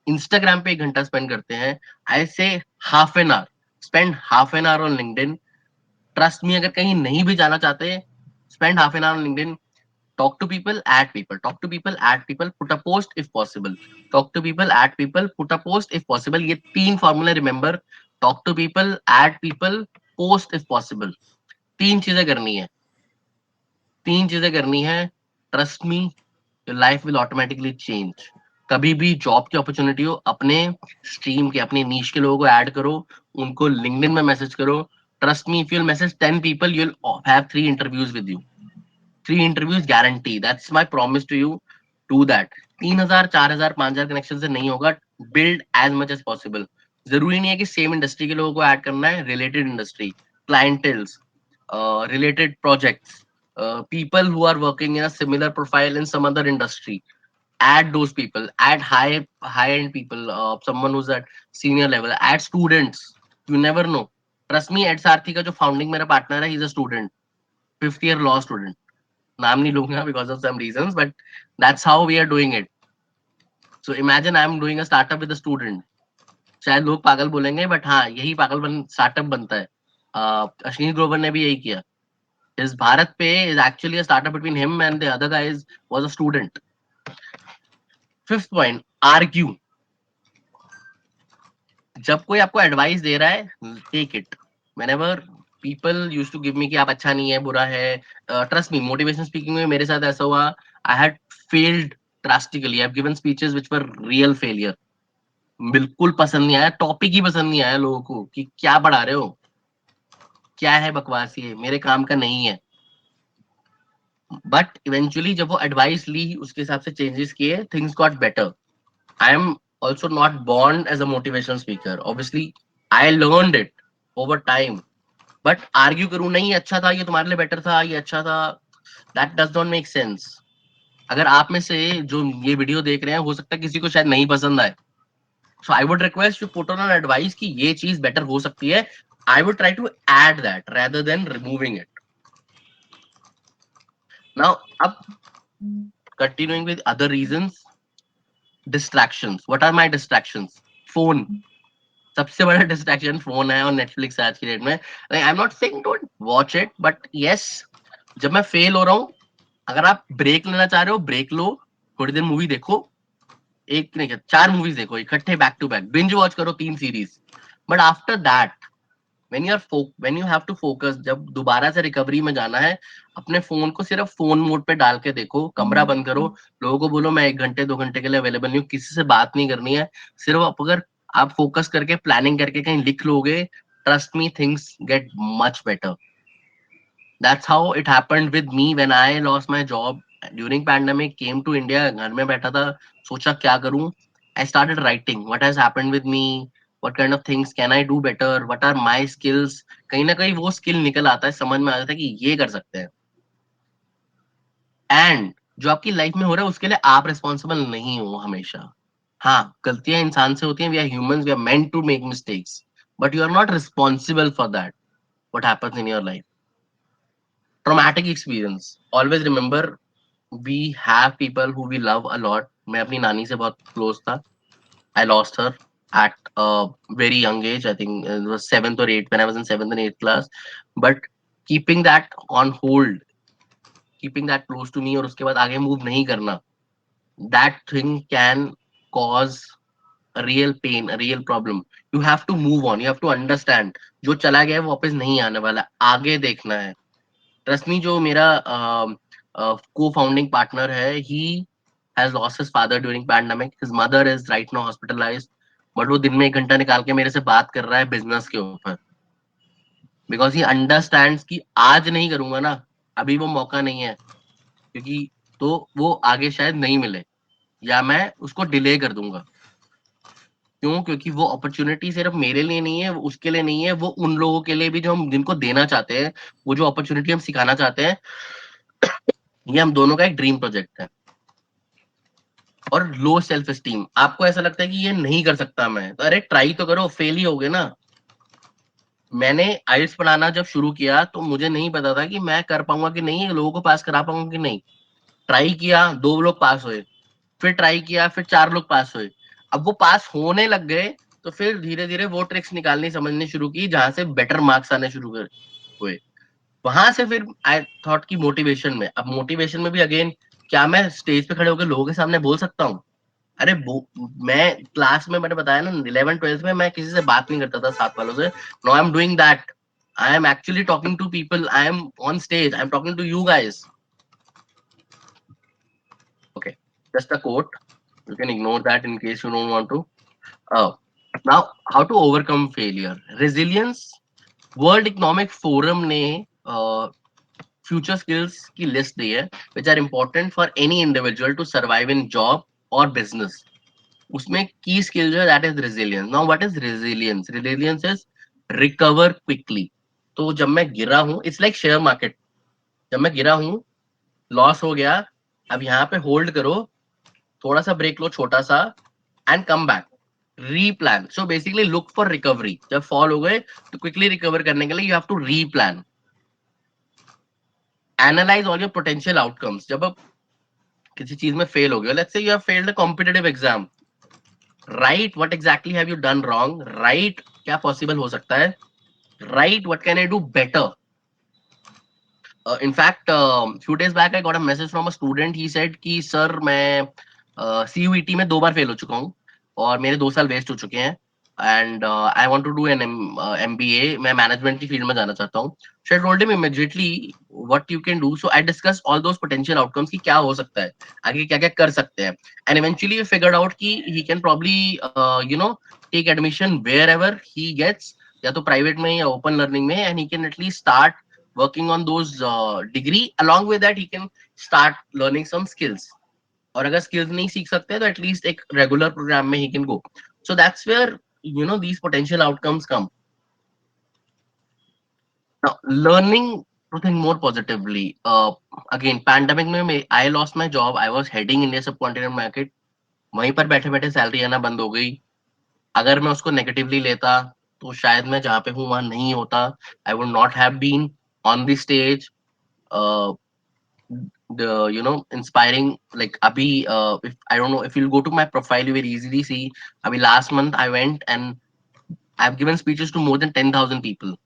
इंस्टाग्राम पे 1 घंटा स्पेंड करते हैं. आई से half an hour, spend half an hour on LinkedIn. Trust me, अगर कहीं नहीं भी जाना चाहते, spend half an hour on LinkedIn. Talk to people, add people. Talk to people, add people. Put a post if possible. Talk to people, add people. Put a post if possible. ये 3 formula remember. Talk to people, add people, post if possible. 3 चीजें करनी है. 3 चीजें करनी है. Trust me, your life will automatically change. कभी भी job की अपॉर्चुनिटी हो, अपने स्ट्रीम के, अपने नीश के लोगों को ऐड करो, उनको लिंक्डइन में मैसेज करो. Trust me, if you'll message 10 people, you'll have 3 interviews with you. 3 interviews guarantee. That's my promise to you. Do that. 3,000, 4,000, 5,000 connection से नहीं होगा. Build as much as possible. जरूरी नहीं है कि सेम इंडस्ट्री के लोगों को ऐड करना है. Related industry, clienteles, related projects, people who are working in a similar profile in some other industry. Add those people. Add high end people. Someone who's at senior level. Add students. You never know. Trust me, Ed Sarthi का जो founding मेरा partner है, he's a student, 5th year law student. नाम नहीं लूंगा because of some reasons, but that's how we are doing it. So imagine I'm doing a startup with a student. शायद लोग पागल बोलेंगे, but हाँ, यही पागल स्टार्टअप बनता है. अश्विनी ग्रोवर ने भी यही किया. His Bharat Pay is actually a startup between him and the other guys was a student. 5th point, argue. जब कोई आपको एडवाइस दे रहा है, take it. Whenever people used to give me कि आप अच्छा नहीं है, बुरा है, trust me, motivation speaking में मेरे साथ ऐसा हुआ. I had failed drastically. I've given speeches which were real failure. बिल्कुल पसंद नहीं आया, टॉपिक ही पसंद नहीं आया लोगों को कि क्या पढ़ा रहे हो, क्या है बकवास, ये मेरे काम का नहीं है. बट इवेंचुअली जब वो एडवाइस ली, उसके हिसाब से चेंजेस किए, things got better. I am also not born as a motivational speaker. Obviously I learned it over time. But argue करूं, नहीं अच्छा था, ये तुम्हारे लिए बेटर था, ये अच्छा था, that does not make sense. अगर आप में से जो ये वीडियो देख रहे हैं, हो सकता है किसी को शायद नहीं पसंद आए. So I would request you put on an advice कि ये चीज बेटर हो सकती है. I would try to add that rather than removing it. Now, up continuing with other reasons, distractions. What are my distractions? Phone. सबसे बड़ा distraction phone है, और नेटफ्लिक्स आज की डेट में. आई am not saying don't watch it, but yes, जब मैं fail हो रहा हूँ, अगर आप ब्रेक लेना चाह रहे हो, ब्रेक लो, थोड़ी देर मूवी देखो. एक नहीं, 4 मूवीज देखो इकट्ठे, back to back binge watch करो, 3 series. But after that, when you have to focus, जब दोबारा से रिकवरी में जाना है, अपने फोन को सिर्फ फोन मोड पे डाल के देखो, कमरा बंद करो, लोगों को बोलो मैं 1 घंटे 2 घंटे के लिए अवेलेबल नहीं हूँ, किसी से बात नहीं करनी है. सिर्फ अगर आप फोकस करके प्लानिंग करके कहीं लिख लोगे, trust me, things get much better. That's how it happened with me when I lost my job during pandemic. Came to India, घर में बैठा था, सोचा क्या करूं. I started writing what has happened with me, what kind of things can I do better, what are my skills. कहीं ना कहीं वो स्किल निकल आता है, समझ में आ जाता है कि ये कर सकते हैं. एंड जो आपकी लाइफ में हो रहा है, उसके लिए आप रिस्पॉन्सिबल नहीं हो हमेशा. हाँ, गलतियां इंसान से होती हैं, we are humans, we are meant to make mistakes, but you are not responsible for that what happens in your life. Traumatic experience, always remember, we have people who we love a lot. मैं अपनी नानी से बहुत close था. I lost her at a very young age. I think it was 7th or 8th, when I was in 7th and 8th class. But keeping that on hold, keeping that close to me, और उसके बाद आगे move नहीं करना, that thing can cause a real pain, a real problem. You have to move on. You have to understand. जो चला गया है वो वापस नहीं आने वाला, आगे देखना है. Trust me, जो मेरा co-founding partner है, he has lost his father during pandemic. His mother is right now hospitalized. But वो दिन में 1 घंटा निकाल के मेरे से बात कर रहा है बिजनेस के ऊपर, बिकॉज ही अंडरस्टैंड्स कि आज नहीं करूंगा ना, अभी वो मौका नहीं है, क्योंकि तो वो आगे शायद नहीं मिले या मैं उसको डिले कर दूंगा। क्यों? क्योंकि वो अपॉर्चुनिटी सिर्फ मेरे लिए नहीं है, वो उसके लिए नहीं है, वो उन लोगों के लिए भी जो हम जिनको देना चाहते हैं, वो जो अपॉर्चुनिटी हम सिखाना चाहते हैं, ये हम दोनों का एक ड्रीम प्रोजेक्ट है। और लो सेल्फ एस्टीम, आपको ऐसा लगता है कि ये नहीं कर सकता मैं, तो अरे ट्राई तो करो, फेल ही होगे ना। मैंने आइल्स पढ़ाना जब शुरू किया तो मुझे नहीं पता था कि मैं कर पाऊंगा कि नहीं, लोगों को पास करा पाऊंगा कि नहीं। ट्राई किया, 2 लोग पास हुए, फिर ट्राई किया, फिर 4 लोग पास हुए। अब वो पास होने लग गए, तो फिर धीरे धीरे वो ट्रिक्स निकालनी समझनी शुरू की जहां से बेटर मार्क्स आने शुरू हुए। वहां से फिर आई थॉट की मोटिवेशन में, अब मोटिवेशन में भी अगेन, क्या मैं स्टेज पे खड़े होकर लोगों के सामने बोल सकता हूँ? अरे मैं क्लास में, मैंने बताया ना 11th-12th में मैं किसी से बात नहीं करता था, साथ वालों से। No I am doing that, I am actually talking to people, I am on stage, I am talking to you guys. Okay, just a quote. You can ignore that in case you don't want to. Uh, Now, how to overcome failure? Resilience. World Economic Forum ने future skills की list दी है, which are important for any individual to survive in job or business. उसमें key skills है, that is resilience. Now, what is resilience? Resilience is recover quickly. तो जब मैं गिरा हूँ, it's like share market. जब मैं गिरा हूँ, लॉस हो गया, अब यहाँ पे होल्ड करो, थोड़ा सा ब्रेक लो छोटा सा, and come back, replan. So basically look for recovery. जब फॉल हो गए तो क्विकली रिकवर करने के लिए you have to replan. Analyse all your potential outcomes. जब आप किसी चीज में फेल हो गए, let's say you have failed a competitive exam, right what exactly have you done wrong, right क्या पॉसिबल हो सकता है, right what can I do better. In fact few days back I got a message from a student, he said कि sir मैं CUET में 2 बार fail हो चुका हूँ और मेरे 2 साल वेस्ट हो चुके हैं, and I want to do an MBA, मैं मैनेजमेंट की फील्ड में जाना चाहता हूँ। So I told him immediately what you can do. So I discuss all those potential outcomes कि क्या हो सकता है, आगे क्या क्या कर सकते हैं, and eventually we figured out कि he can probably you know take admission where ever he gets, या तो प्राइवेट में या ओपन लर्निंग में, and he can at least start working on those degree. Along with that he can start learning some skills, और अगर skills नहीं सीख सकते तो at least एक regular program में he can go. So that's where you know these potential outcomes come. Now learning to think more positively. Again pandemic में I lost my job, I was heading India subcontinent market, वहीं पर बैठे बैठे salary आना बंद हो गई। अगर मैं उसको नेगेटिवली लेता तो शायद मैं जहाँ पे हूँ वहां नहीं होता, I would not have been on the stage, the inspiring, like abhi, if I don't know, if you'll go to my profile you will easily see, abhi last month I went and I've given speeches to more than 10,000 people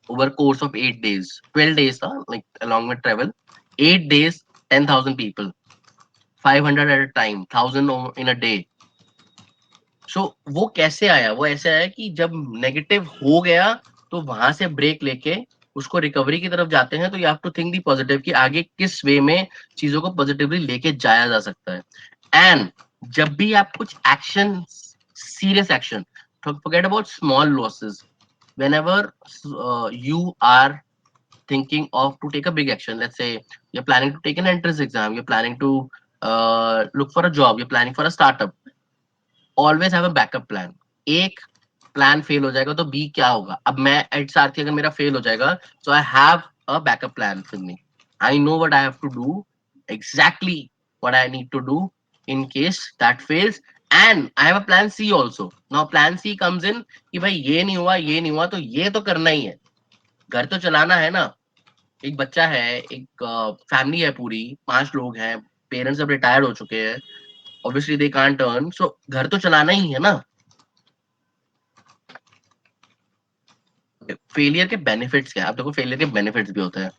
over a course of 8 days, 12 days, like along with travel, 8 days, 10,000 people, 500 at a time, 1,000 in a day. So वो कैसे आया? वो ऐसे आया कि जब negative हो गया तो वहां से ब्रेक लेके उसको रिकवरी की तरफ जाते हैं, तो you have to think the positive कि आगे किस वे में चीजों को पॉजिटिवली लेके जाया जा सकता है। एंड जब भी आप कुछ action, serious action, forget about small losses, whenever you are thinking of to take a big action, let's say you're planning to take an entrance exam, you're planning to look for a job, you're planning for a startup, always have a backup plan. एक plan fail हो जाएगा तो B क्या होगा? अब मैं eight सारथी अगर मेरा फेल हो जाएगा, so I have a backup plan with me, I know what I have to do, exactly what I need to do in case that fails, and I have a plan C also. Now plan C comes in कि भाई ये नहीं हुआ, ये नहीं हुआ, तो ये तो करना ही है, घर तो चलाना है ना। एक बच्चा है, एक फैमिली है पूरी, 5 लोग हैं, पेरेंट्स अब रिटायर्ड हो चुके हैं, ऑब्वियसली दे कांट अर्न, सो घर तो चलाना ही है ना। फेलियर के बेनिफिट्स क्या है? आप देखो फेलियर के बेनिफिट्स भी होते हैं।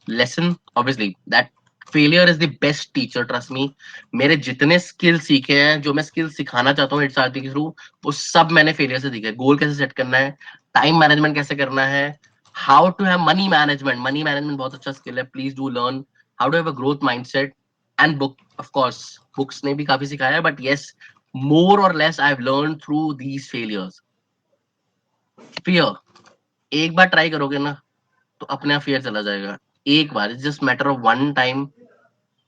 Lesson obviously that failure is the best teacher, trust me. मेरे जितने स्किल सीखे हैं, जो मैं स्किल सिखाना चाहता हूँ इट्स आरती के थ्रू, वो सब मैंने फेलियर से सीखे। गोल कैसे सेट करना है, टाइम मैनेजमेंट कैसे करना है, how to have money management, money management बहुत अच्छा स्किल है, please do learn how to have a growth mindset, and book of course, books ने भी काफी सिखाया है, but yes more or less I've learned through these failures. Fear, एक बार try करोगे ना तो अपने आप fear चला जाएगा. एक बार, it's just matter of one time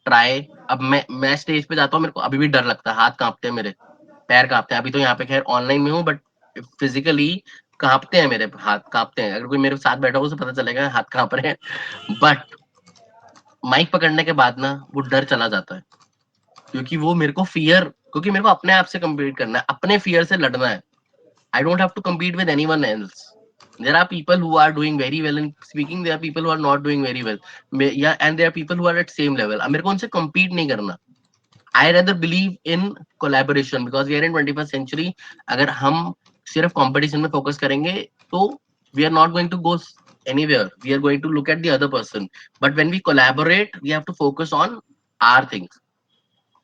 try. अब मैं स्टेज पे जाता हूँ, मेरे को अभी भी डर लगता है, हाथ कांपते हैं मेरे, पैर कांपते हैं. अभी तो यहाँ पे खैर ऑनलाइन में हूँ, बट फिजिकली कांपते हैं मेरे हाथ, कांपते हैं. अगर कोई मेरे साथ बैठा हो उसे पता चलेगा हाथ कांप रहे हैं. बट माइक पकड़ने के बाद ना वो डर चला जाता है, क्योंकि वो मेरे को फियर, क्योंकि मेरे को अपने आप से कम्पीट करना है, अपने फियर से लड़ना है. I don't have to compete with anyone else. There are people who are doing very well in speaking. There are people who are not doing very well. Yeah, and there are people who are at same level. अब मेरे को उनसे compete नहीं करना. I rather believe in collaboration because we are in 21st century. अगर हम सिर्फ competition में focus करेंगे तो we are not going to go anywhere. We are going to look at the other person. But when we collaborate, we have to focus on our things.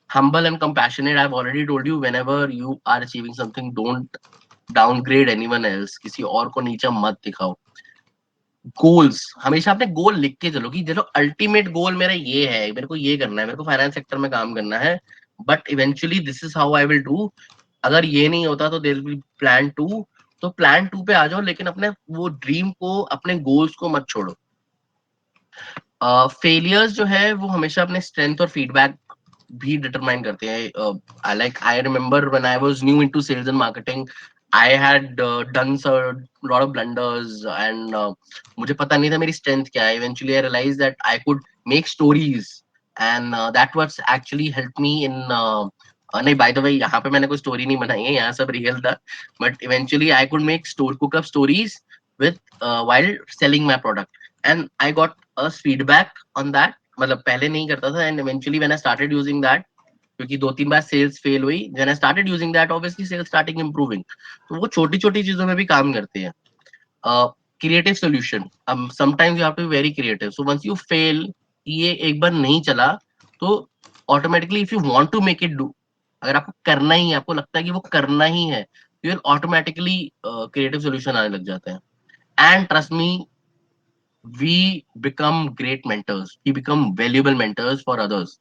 Humble and compassionate. I've already told you. Whenever you are achieving something, don't downgrade anyone else, किसी और को नीचा मत दिखाओ. Goals, हमेशा अपने गोल लिख के चलो कि चलो अल्टीमेट गोल मेरा ये है, मेरे को ये करना है, मेरे को फाइनेंस सेक्टर में काम करना है, but eventually this is how I will do. अगर ये नहीं होता तो देयर विल प्लान 2. तो प्लान 2 पे आ जाओ, लेकिन अपने वो ड्रीम को, अपने गोल्स को मत छोड़ो. फेलियर्स जो है वो हमेशा अपने स्ट्रेंथ और फीडबैक भी डिटरमाइन करते हैं. Like I remember when I was new into sales and marketing, I had done lot of blunders and मुझे पता नहीं था मेरी स्ट्रेंथ क्या है. Eventually I realize that I could make stories and that was actually help me in. नहीं, by the way यहाँ पे मैंने कोई स्टोरी नहीं बनाई है, यहाँ सब रियल था. But eventually I could make cook up stories with while selling my product and I got a feedback on that. मतलब पहले नहीं करता था and eventually when I started using that, क्योंकि 2-3 बार सेल्स फेल हुई, when I started using that obviously sales starting improving. तो वो छोटी छोटी चीजों में भी काम करते हैं. Creative solution, sometimes you have to be very creative. So once you fail, ये एक बार नहीं चला तो automatically if you want to make it do, अगर आपको करना ही है, आपको लगता है कि वो करना ही है, you will automatically creative solution आने लग जाते हैं. And trust me, we become great mentors, we become valuable mentors for others.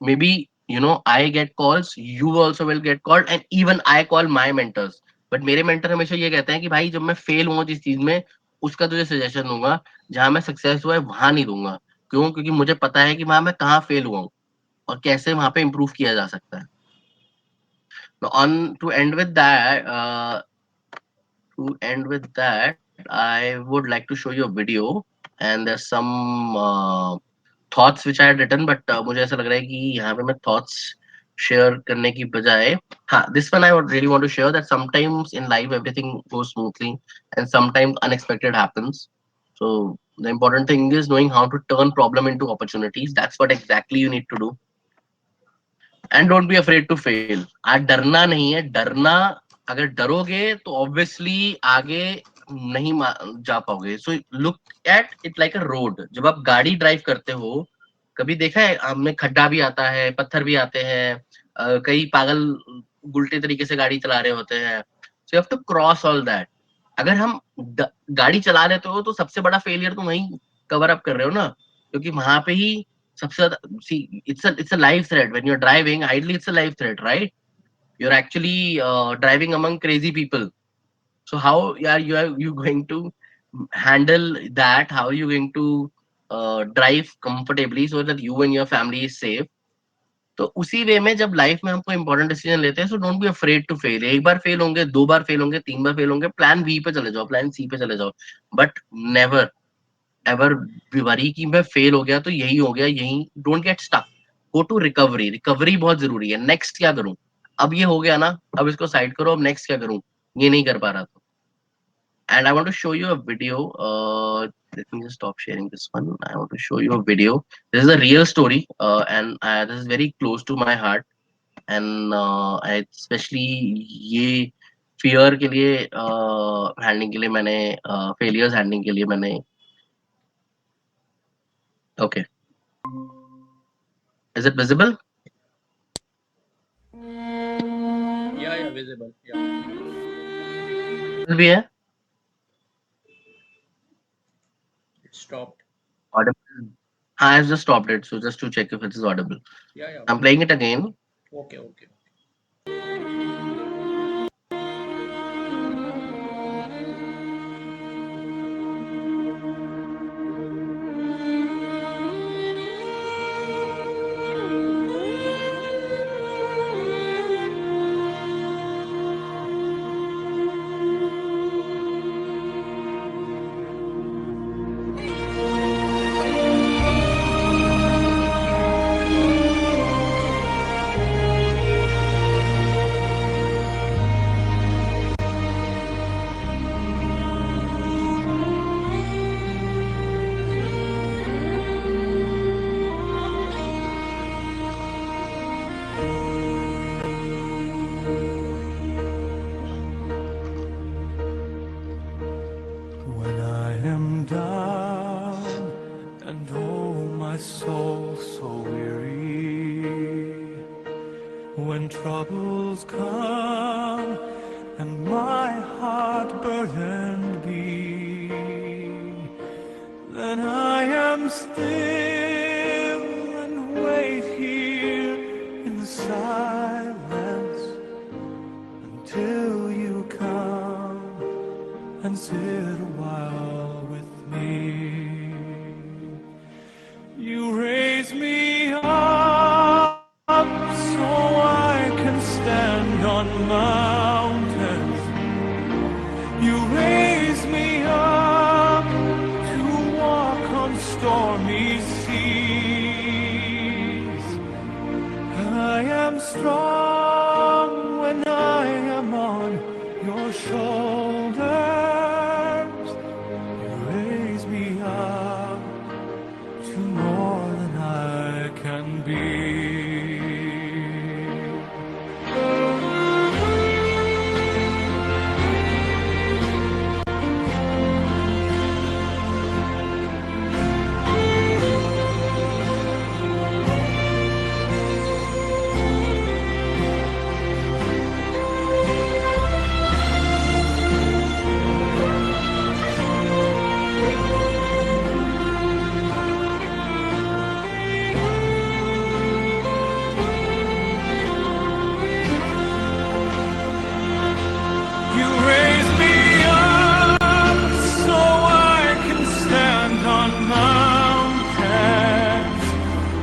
Maybe, you know, I get calls, you also will get called, and even I call my mentors. But मेरे mentor हमेशा ये कहते हैं कि भाई जब मैं fail हुआ जिस चीज में, उसका तुझे सजेशन दूंगा. जहां मैं सक्सेस हुआ है वहां नहीं दूंगा. क्यों? क्योंकि मुझे पता है कि वहां मैं कहाँ फेल हुआ हूँ और कैसे वहां पे इम्प्रूव किया जा सकता है. On to end with that, I would like to show you a video, and there's some thoughts which I had written, but मुझे ऐसा लग रहा है कि यहाँ पे मैं thoughts share करने की बजाय, हाँ, this one I would really want to share that sometimes in life everything goes smoothly and sometimes unexpected happens. So the important thing is knowing how to turn problem into opportunities. That's what exactly you need to do. And don't be afraid to fail. आज डरना नहीं है. डरना, अगर डरोगे तो obviously आगे नहीं जा पाओगे. So look at it like a road. जब आप गाड़ी ड्राइव करते हो, कभी देखा है हमें खड्डा भी आता है, पत्थर भी आते हैं, कई पागल उल्टे तरीके से गाड़ी चला रहे होते हैं. So you have to cross all that. अगर हम गाड़ी चला लेते हो तो सबसे बड़ा फेलियर तो वहीं कवर अप कर रहे हो ना, क्योंकि वहां पे ही सबसे ज्यादा. see, it's a life threat. When you're driving idly, it's a life threat, right? You're actually driving among crazy people. So how are you going to handle that? How are you going to drive comfortably so that you and your family is safe? तो उसी वे में जब life में हमको important decision लेते हैं, so don't be afraid to fail. एक बार फेल होंगे, 2 बार फेल होंगे, 3 बार फेल होंगे, प्लान बी पे चले जाओ, प्लान सी पे चले जाओ. बट नेवर एवर वरी कि मैं फेल हो गया तो यही हो गया, यही. Don't get stuck. Go to recovery. Recovery बहुत जरूरी है. नेक्स्ट क्या करूं? अब ये हो गया ना, अब इसको साइड करो. अब नेक्स्ट क्या करूं? ये नहीं कर पा रहा था. And I want to show you a video. Let me just stop sharing this one. I want to show you a video. This is a real story, and this is very close to my heart. And I especially ये fear के लिए handling के लिए मैंने failures handling के लिए मैंने. Okay, is it visible? Yeah, visible. Yeah. भी है. It stopped. Audible. I just stopped it, so just to check if it is audible. Yeah, I'm playing it again. okay. When I am down and oh my soul so weary, when troubles come and my heart burdened be, then I am still and wait here in silence until you come and sit a while with me. You raise me up so I can stand on mountains. You raise me up to walk on stormy seas. I am strong when I am on your shoulders. You raise me up to more than I can be. You raise me up so I can stand on mountains.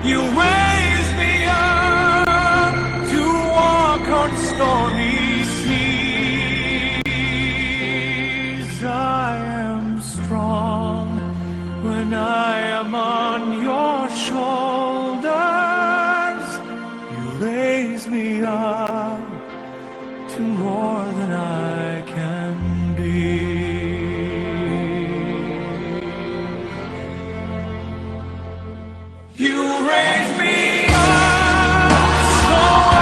You raise me up to walk on stormy seas. I am strong when I am on your shoulders. You raise me up to more than I can be. You raise me up so I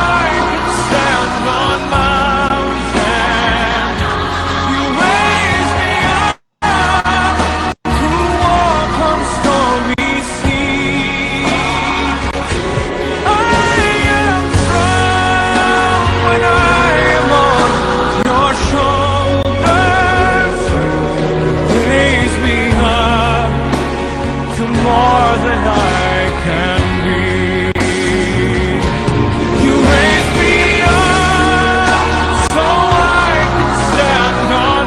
can stand on mountains. You raise me up to walk on stormy seas. I am strong when I am on your shoulders. Raise me up to more than I can be. You raise me up so I can stand on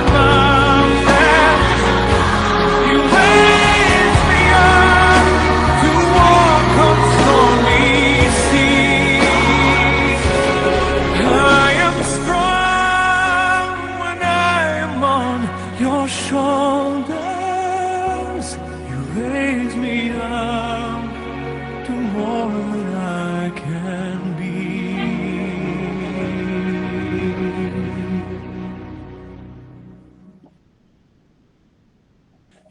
mountains. You raise me up to walk on stormy seas. I am strong when I am on your shoulders. You raise me up to more than I can be.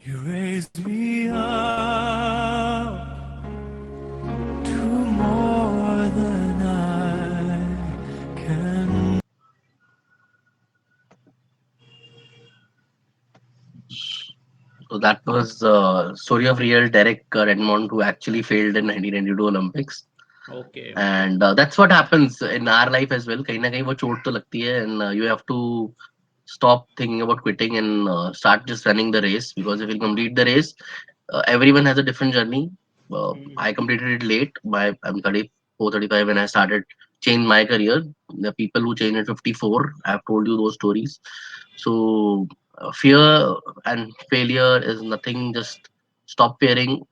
You raise me up to more than I can. So that was the story of real Derek Redmond, who actually failed in 1992 Olympics. Okay. And that's what happens in our life as well. कहीं ना कहीं वो चोट तो लगती है, and you have to stop thinking about quitting and start just running the race, because if you complete the race, everyone has a different journey. I completed it late. I'm 34, 35 when I started changed my career. The people who changed at 54, I've told you those stories. So fear and failure is nothing. Just stop fearing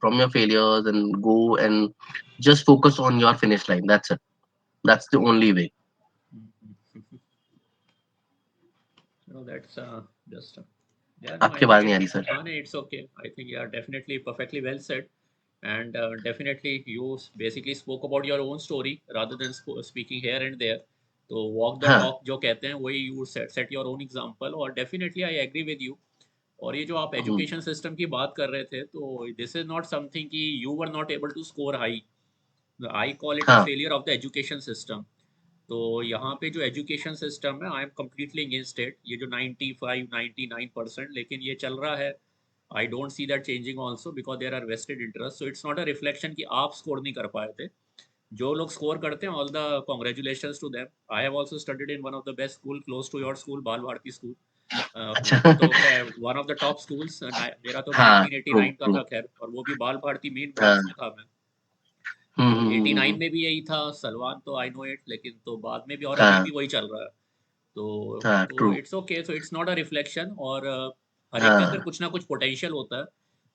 from your failures and go and just focus on your finish line. That's it. That's the only way. No, that's just yeah. No, I आपकी think आवाज नहीं आ रही sir. no, it's okay. I think yeah, definitely perfectly well said, and definitely you basically spoke about your own story rather than speaking here and there. तो walk the हाँ. talk जो कहते हैं वही you set your own example और definitely I agree with you. और ये जो आप एजुकेशन सिस्टम की बात कर रहे थे तो दिस इज नॉट समथिंग कि you were not able to score high. I call it a हाँ. Failure of the education system. तो यहाँ पे जो एजुकेशन सिस्टम है I am completely against it. ये जो 95-99%, लेकिन ये चल रहा है. I don't see that changing also because there are vested interest. So it's not a reflection कि आप स्कोर नहीं कर पाए थे. जो लोग स्कोर करते हैं all the congratulation to them. I have also studied in one of the best school close to your school, Bal Bharati school. अच्छा. वो तो one of the top schools. मेरा तो हाँ. ट्रू 1989 का ट्रू. था खैर, और वो भी बाल भारती मेन ब्रांच में हाँ. था मैं. हम्म तो हम्म हम्म, 89 हम्म, में भी यही था सलमान, तो आई नो इट. लेकिन तो बाद में भी और अभी हाँ. भी वही चल रहा है. तो हाँ. तो true. It's okay. So it's not a reflection. और हर एक के अंदर हाँ. कुछ ना कुछ पोटेंशियल होता है.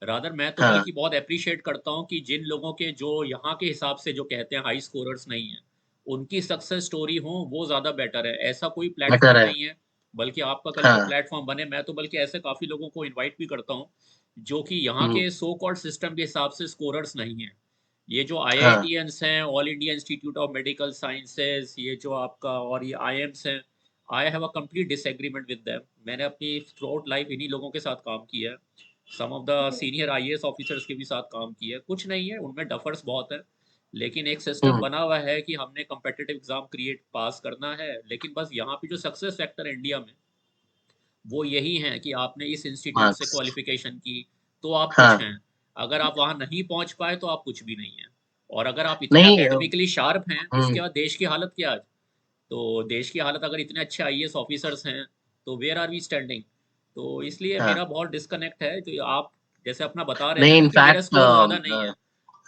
रादर मैं तो हाँ. बल्कि बहुत अप्रिशिएट करता हूँ कि जिन लोगों के जो यहाँ के हिसाब से जो कहते हैं हाई स्कोरर्स नहीं है, उनकी सक्सेस स्टोरी हो वो ज़्यादा बेटर है. ऐसा कोई बेटर प्लेटफॉर्म है. नहीं है. बल्कि आपका कल को हाँ. प्लेटफॉर्म बने. मैं तो बल्कि ऐसे काफ़ी लोगों को इनवाइट भी करता हूँ जो कि यहाँ हम्म, के सो कॉल्ड सिस्टम के हिसाब से स्कोरर्स नहीं हैं. ये जो हाँ. IITians हैं, all India institute of medical sciences, ये जो आपका और ये IIMs हैं, आई have a complete disagreement with them. मैंने अपनी थ्रू आउट लाइफ इन्हीं लोगों के साथ काम किया है. Some of the senior IAS officers के भी साथ काम किया है. कुछ नहीं है उनमें, डफर्स बहुत है. लेकिन एक सिस्टम हम्म, बना हुआ है कि हमने कम्पिटिटिव एग्जाम क्रिएट पास करना है. लेकिन बस यहाँ पे जो सक्सेस फैक्टर इंडिया में वो यही है कि आपने इस इंस्टीट्यूट से मार्क्स. क्वालिफिकेशन की तो आप कुछ हाँ. हैं. अगर आप वहाँ नहीं पहुँच पाए तो आप कुछ भी नहीं हैं. और अगर आप इतने नहीं. एकेडमिकली शार्प हैं, हम्म, उसके बाद देश की हालत क्या है आज? तो देश की हालत, अगर इतने अच्छे IAS ऑफिसर्स हैं तो वेयर आर वी स्टैंडिंग? तो इसलिए हाँ. मेरा बहुत डिस्कनेक्ट है. जो आप जैसे अपना बता रहे थे नहीं ना कि मेरा इनफैक्ट. स्कोर ज़्यादा नहीं है,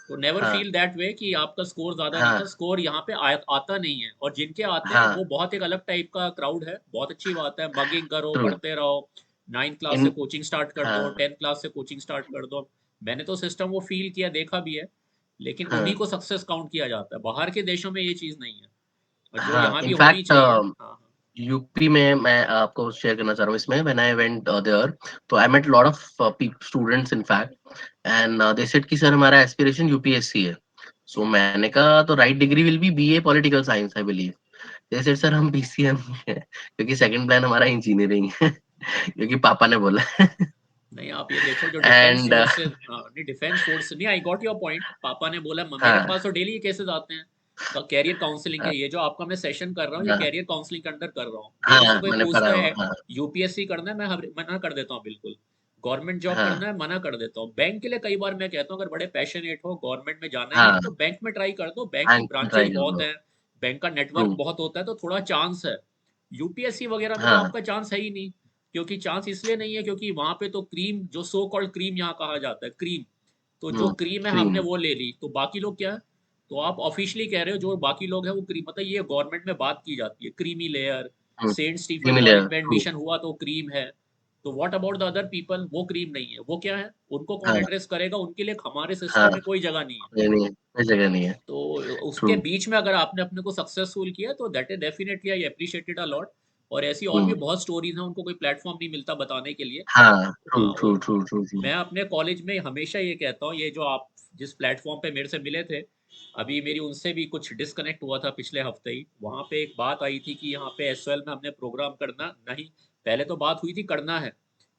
तो नेवर हाँ. फील दैट वे कि आपका स्कोर ज़्यादा नहीं हाँ. था. स्कोर यहाँ पे आता नहीं है. और जिनके आते हैं हाँ. वो बहुत एक अलग टाइप का क्राउड है. बहुत अच्छी बात है. मगिंग करो, ट्रू. पढ़ते रहो. 9th क्लास से इन. कोचिंग स्टार्ट कर दो, हाँ. 10th क्लास से कोचिंग स्टार्ट कर दो. मैंने तो सिस्टम वो फील किया, देखा भी है. लेकिन उन्हीं हाँ. को सक्सेस काउंट किया जाता है. बाहर के देशों में ये चीज़ नहीं है, और जो हाँ. यहाँ भी होनी इनफैक्ट चाहिए. हाँ हाँ. यूपी में मैं आपको शेयर करना चाह रहा हूँ इसमें. व्हेन आई वेंट देयर, तो I met lot of students in fact, and they said कि सर हमारा एस्पिरेशन यूपीएससी है. सो मैंने कहा तो right degree will be BA political science I believe. They said sir हम बीसीएम है क्योंकि सेकंड प्लान हमारा इंजीनियरिंग है क्योंकि पापा ने बोला. नहीं, आप ये देखो जो डिफेंस एंड फोर्सेस, हाँ नहीं डिफेंस फोर्स नहीं. I got your point. पापा ने बोला. मेरे हाँ. पास तो डेली ये केसेस आते हैं कैरियर काउंसलिंग के. हाँ. ये जो आपका मैं सेशन कर रहा हूँ, ये हाँ. कैरियर काउंसलिंग के अंडर कर रहा हूँ. मेरे से हाँ, कोई मैंने पढ़ा पूछता हुआ. है हाँ. यूपीएससी करना है, मैं मना कर देता हूँ बिल्कुल. गवर्नमेंट जॉब हाँ. करना है, मना कर देता हूँ. बैंक के लिए कई बार मैं कहता हूँ अगर बड़े पैशनेट हो, गवर्नमेंट में जाना ही है हाँ. तो बैंक में ट्राई कर दो. बैंक की बैंक ब्रांचेस ट्राई कर बहुत लो. हैं, बैंक का ट्रू. नेटवर्क बहुत होता है, तो थोड़ा चांस है. यूपीएससी वगैरह में तो हाँ. आपका चांस है ही नहीं. क्योंकि चांस इसलिए नहीं है क्योंकि वहां पे तो क्रीम, जो सो कॉल्ड क्रीम यहाँ कहा जाता है, क्रीम. तो जो क्रीम है क्रीम. हमने वो ले ली, तो बाकी लोग क्या है? तो आप ऑफिशियली कह रहे हो जो बाकी लोग हैं वो क्रीम, मतलब ये गवर्नमेंट में बात की जाती है creamy layer. Saint Stephen creamy layer. College में ट्रू. एडमिशन हुआ तो क्रीम है. तो what about the other people? वो क्रीम नहीं है, वो क्या है? उनको कौन हाँ. एड्रेस करेगा? उनके लिए हमारे हाँ. सिस्टम में कोई जगह नहीं है. ये नहीं है, कोई जगह नहीं है. तो उसके ट्रू. बीच में अगर आपने अपने को सक्सेसफुल किया तो that is definitely I appreciated a lot. और ऐसी और भी हम्म. बहुत स्टोरीज हैं, उनको कोई प्लेटफॉर्म नहीं मिलता बताने के लिए. हाँ. ट्रू ट्रू और ट्रू ट्रू ट्रू. मैं अपने कॉलेज में हमेशा ये कहता हूँ, ये जो आप जिस प्लेटफॉर्म पे मेरे से मिले थे, अभी मेरी उनसे भी कुछ डिस्कनेक्ट हुआ था पिछले हफ्ते ही. वहाँ पे एक बात आई थी कि यहाँ पे SOL में हमने प्रोग्राम करना नहीं. पहले तो बात हुई थी करना है.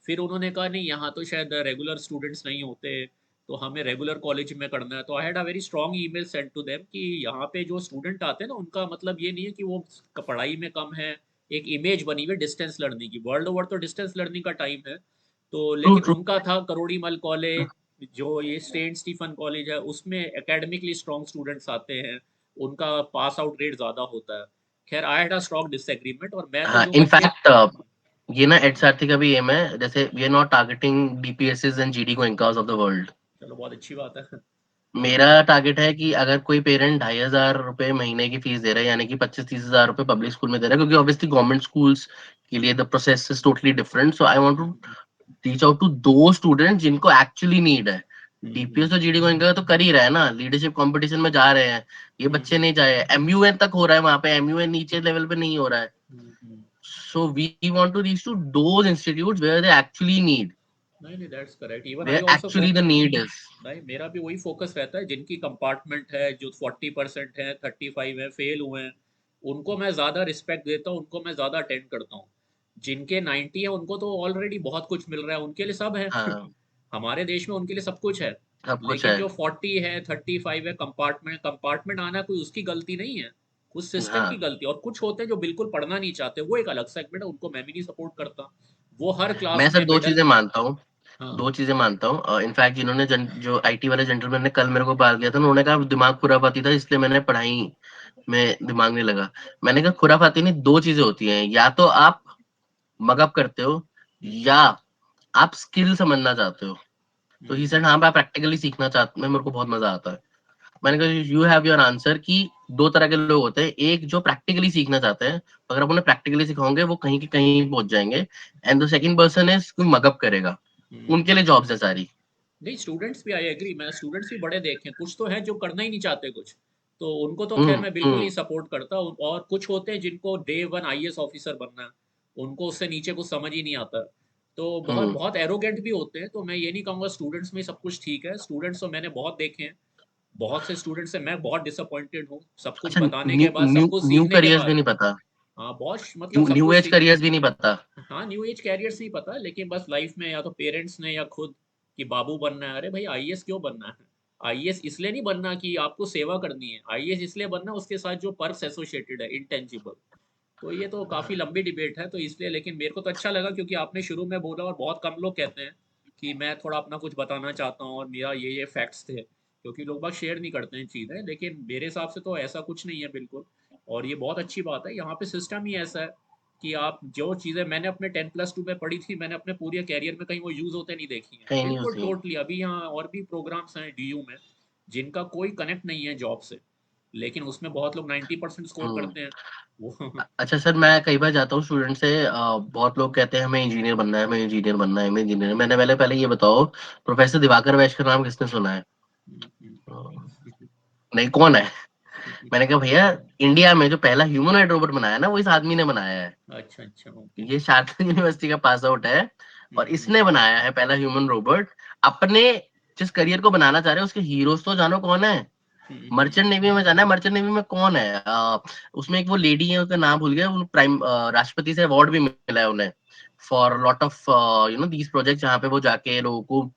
फिर उन्होंने कहा नहीं, यहाँ तो शायद रेगुलर स्टूडेंट्स नहीं होते, तो हमें रेगुलर कॉलेज में करना है. तो I had a very strong email send to them कि यहाँ पे जो स्टूडेंट आते हैं ना, उनका मतलब ये नहीं है कि वो पढ़ाई में कम है. एक इमेज बनी हुई डिस्टेंस लर्निंग की. वर्ल्ड ओवर तो डिस्टेंस लर्निंग का टाइम है. तो ट्रू लेकिन ट्रू. उनका था करोड़ीमल कॉलेज, जो ये सेंट स्टीफन कॉलेज है, उसमें एकेडमिकली स्ट्रॉन्ग स्टूडेंट्स आते हैं, उनका पास आउट रेट ज़्यादा होता है. खैर आई हैड अ स्ट्रॉन्ग डिसएग्रीमेंट. और मैं तो हाँ. जो बच्चे. इनफैक्ट ये ना एड सारथी का भी एम है. जैसे we are not targeting DPSs and GD Goenkas of the world. चलो बहुत अच्छी बात है. मेरा टारगेट है कि अगर कोई पेरेंट 2,500 रुपए महीने की फीस दे रहा है, यानी कि 25-30 हजार रुपए पब्लिक स्कूल में दे रहा है, क्योंकि ऑब्वियसली गवर्नमेंट स्कूल्स के लिए the process is totally different, so I want to reach out to दो स्टूडेंट जिनको एक्चुअली नीड है। डीपीएस और जीडी को इनका तो कर ही रहा है ना, लीडरशिप कंपटीशन में जा रहे हैं, ये बच्चे नहीं जाए, एमयूएन तक हो रहा है वहां पे, एमयूएन नीचे लेवल पे नहीं हो रहा है। So we want to reach to those institutes where they actually need, नहीं, that's correct. Even I were also actually the need is. नहीं, मेरा भी वही फोकस रहता है, जिनकी कंपार्टमेंट है, जो 40% है, 35 है, फेल हुए हैं, उनको मैं ज़्यादा रिस्पेक्ट देता हूँ, उनको मैं ज़्यादा अटेंड करता हूँ। जिनके 90 है उनको तो ऑलरेडी बहुत कुछ मिल रहा है, उनके लिए सब है। हाँ, हमारे देश में उनके लिए सब कुछ है। सब कुछ लेकिन है। जो 40 है, 35 है, कंपार्टमेंट कंपार्टमेंट आना कोई उसकी गलती नहीं है, कुछ सिस्टम की हाँ, गलती है। और कुछ होते हैं जो बिल्कुल पढ़ना नहीं चाहते, वो एक अलग सेगमेंट है, उनको मैं भी नहीं सपोर्ट करता। वो हर मैं क्लास सर में दो मिडल। चीजें मानता हूँ, हाँ। दो चीजें मानता हूँ। इनफैक्ट जिन्होंने जो आईटी वाले जेंटलमैन ने कल मेरे को बात किया था, उन्होंने कहा दिमाग खुरापाती था इसलिए मैंने पढ़ाई में दिमाग नहीं लगा। मैंने कहा खुरापाती नहीं, दो चीजें होती हैं, या तो आप मगअप करते हो, या आप स्किल समझना चाहते हो। तो ही सेड हाँ मैं प्रैक्टिकली सीखना चाहता, मैं मेरे को बहुत मजा आता है। मैंने कहा यू हैव योर आंसर, कि दो तरह के लोग होते हैं, एक जो प्रैक्टिकली सीखना चाहते हैं, अगर आप उन्हें प्रैक्टिकली सिखाओगे वो कहीं के कहीं पहुंच जाएंगे, and the second person is कोई मगअप करेगा, उनके लिए जॉब्स है सारी। नहीं, स्टूडेंट्स भी, आई एग्री, मैं स्टूडेंट्स भी बड़े देखे हैं, कुछ तो हैं जो करना ही नहीं चाहते कुछ, तो उनको तो खैर हम्म, मैं बिल्कुल नहीं सपोर्ट करता और कुछ होते हैं जिनको डे वन आईएएस ऑफिसर बनना है, उनको उससे नीचे कुछ समझ ही नहीं आता। तो बहुत हम्म। बहुत एरोगेंट भी होते हैं, तो मैं ये नहीं कहूँगा स्टूडेंट्स में सब कुछ ठीक है। स्टूडेंट्स तो मैंने बहुत देखे हैं, बहुत से स्टूडेंट्स से मैं बहुत डिसअपॉइंटेड हूँ, सब कुछ अच्छा, बताने न्यू के बाद, न्यू सब कुछ न्यू सीखने के करियर्स भी बाद। नहीं पता, हाँ, बहुत मतलब न्यू सब न्यू कुछ एज सीख। करियर्स भी नहीं पता। हाँ, न्यू एज कैरियर्स नहीं पता, लेकिन बस लाइफ में या तो पेरेंट्स ने या खुद कि बाबू बनना है। अरे भाई, आईएएस क्यों बनना है? आईएएस इसलिए नहीं बनना कि आपको सेवा करनी है, आईएएस इसलिए बनना है उसके साथ जो पर्क्स एसोसिएटेड है, इंटेंजिबल। तो ये तो काफ़ी लंबी डिबेट है, तो इसलिए, लेकिन मेरे को तो अच्छा लगा क्योंकि आपने शुरू में बोला, और बहुत कम लोग कहते हैं कि मैं थोड़ा अपना कुछ बताना चाहता हूँ और मेरा ये फैक्ट्स थे, क्योंकि लोग बाग शेयर नहीं करते हैं चीज़ें। लेकिन मेरे हिसाब से तो ऐसा कुछ नहीं है बिल्कुल, और ये बहुत अच्छी बात है। यहाँ पे सिस्टम ही ऐसा है कि आप जो चीज़ें मैंने अपने 10+2 में पढ़ी थी, मैंने अपने पूरे कैरियर में कहीं वो यूज़ होते नहीं देखी हैं, कहीं नहीं बिल्कुल होती। टोटली। अभी यहाँ और भी प्रोग्राम्स हैं डीयू में जिनका कोई कनेक्ट नहीं है जॉब से, लेकिन उसमें बहुत लोग 90% स्कोर हम्म। करते हैं वो। अच्छा सर, मैं कई बार जाता हूँ स्टूडेंट से, बहुत लोग कहते हैं हमें इंजीनियर बनना है, हमें इंजीनियर बनना है, हमें इंजीनियर। मैंने पहले पहले ये बताओ, प्रोफेसर दिवाकर वैश का नाम किसने सुना है? अ, नहीं, कौन है? मैंने कहा भैया, इंडिया में जो पहला ह्यूमनॉइड रोबोट बनाया ना, वो इस आदमी ने बनाया है। अच्छा, अच्छा, ओके। ये शारदा यूनिवर्सिटी का पास आउट है, और इसने बनाया है पहला ह्यूमन रोबोट। अपने जिस करियर को बनाना चाह रहे हैं उसके हीरोज तो जानो कौन है। मर्चेंट नेवी में जाना है, मर्चेंट नेवी में कौन है? उसमें एक वो लेडी है, उसका नाम भूल गया, उन प्राइम राष्ट्रपति से अवार्ड भी मिला है उन्हें, for lot of these project, जहाँ पे वो जाके लोगों को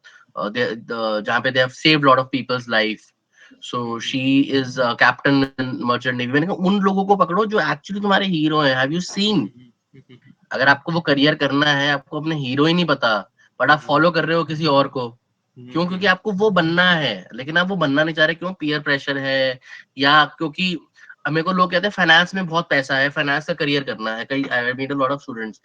जहाँ पे they have saved lot of people's life. So she is captain in merchant navy. मैंने कहा उन लोगों को पकड़ो जो एक्चुअली तुम्हारे हीरो हैं। Have you seen? अगर आपको वो करियर करना है, आपको अपने हीरो ही नहीं पता, बट आप फॉलो कर रहे हो किसी और को, क्यों? क्योंकि आपको वो बनना है, लेकिन आप वो बनना नहीं चाह रहे, क्यों? पीयर प्रेशर है, या क्योंकि मेरे को लोग कहते हैं फाइनेंस में बहुत पैसा है, फाइनेंस का करियर करना है। कई I meet a lot of students,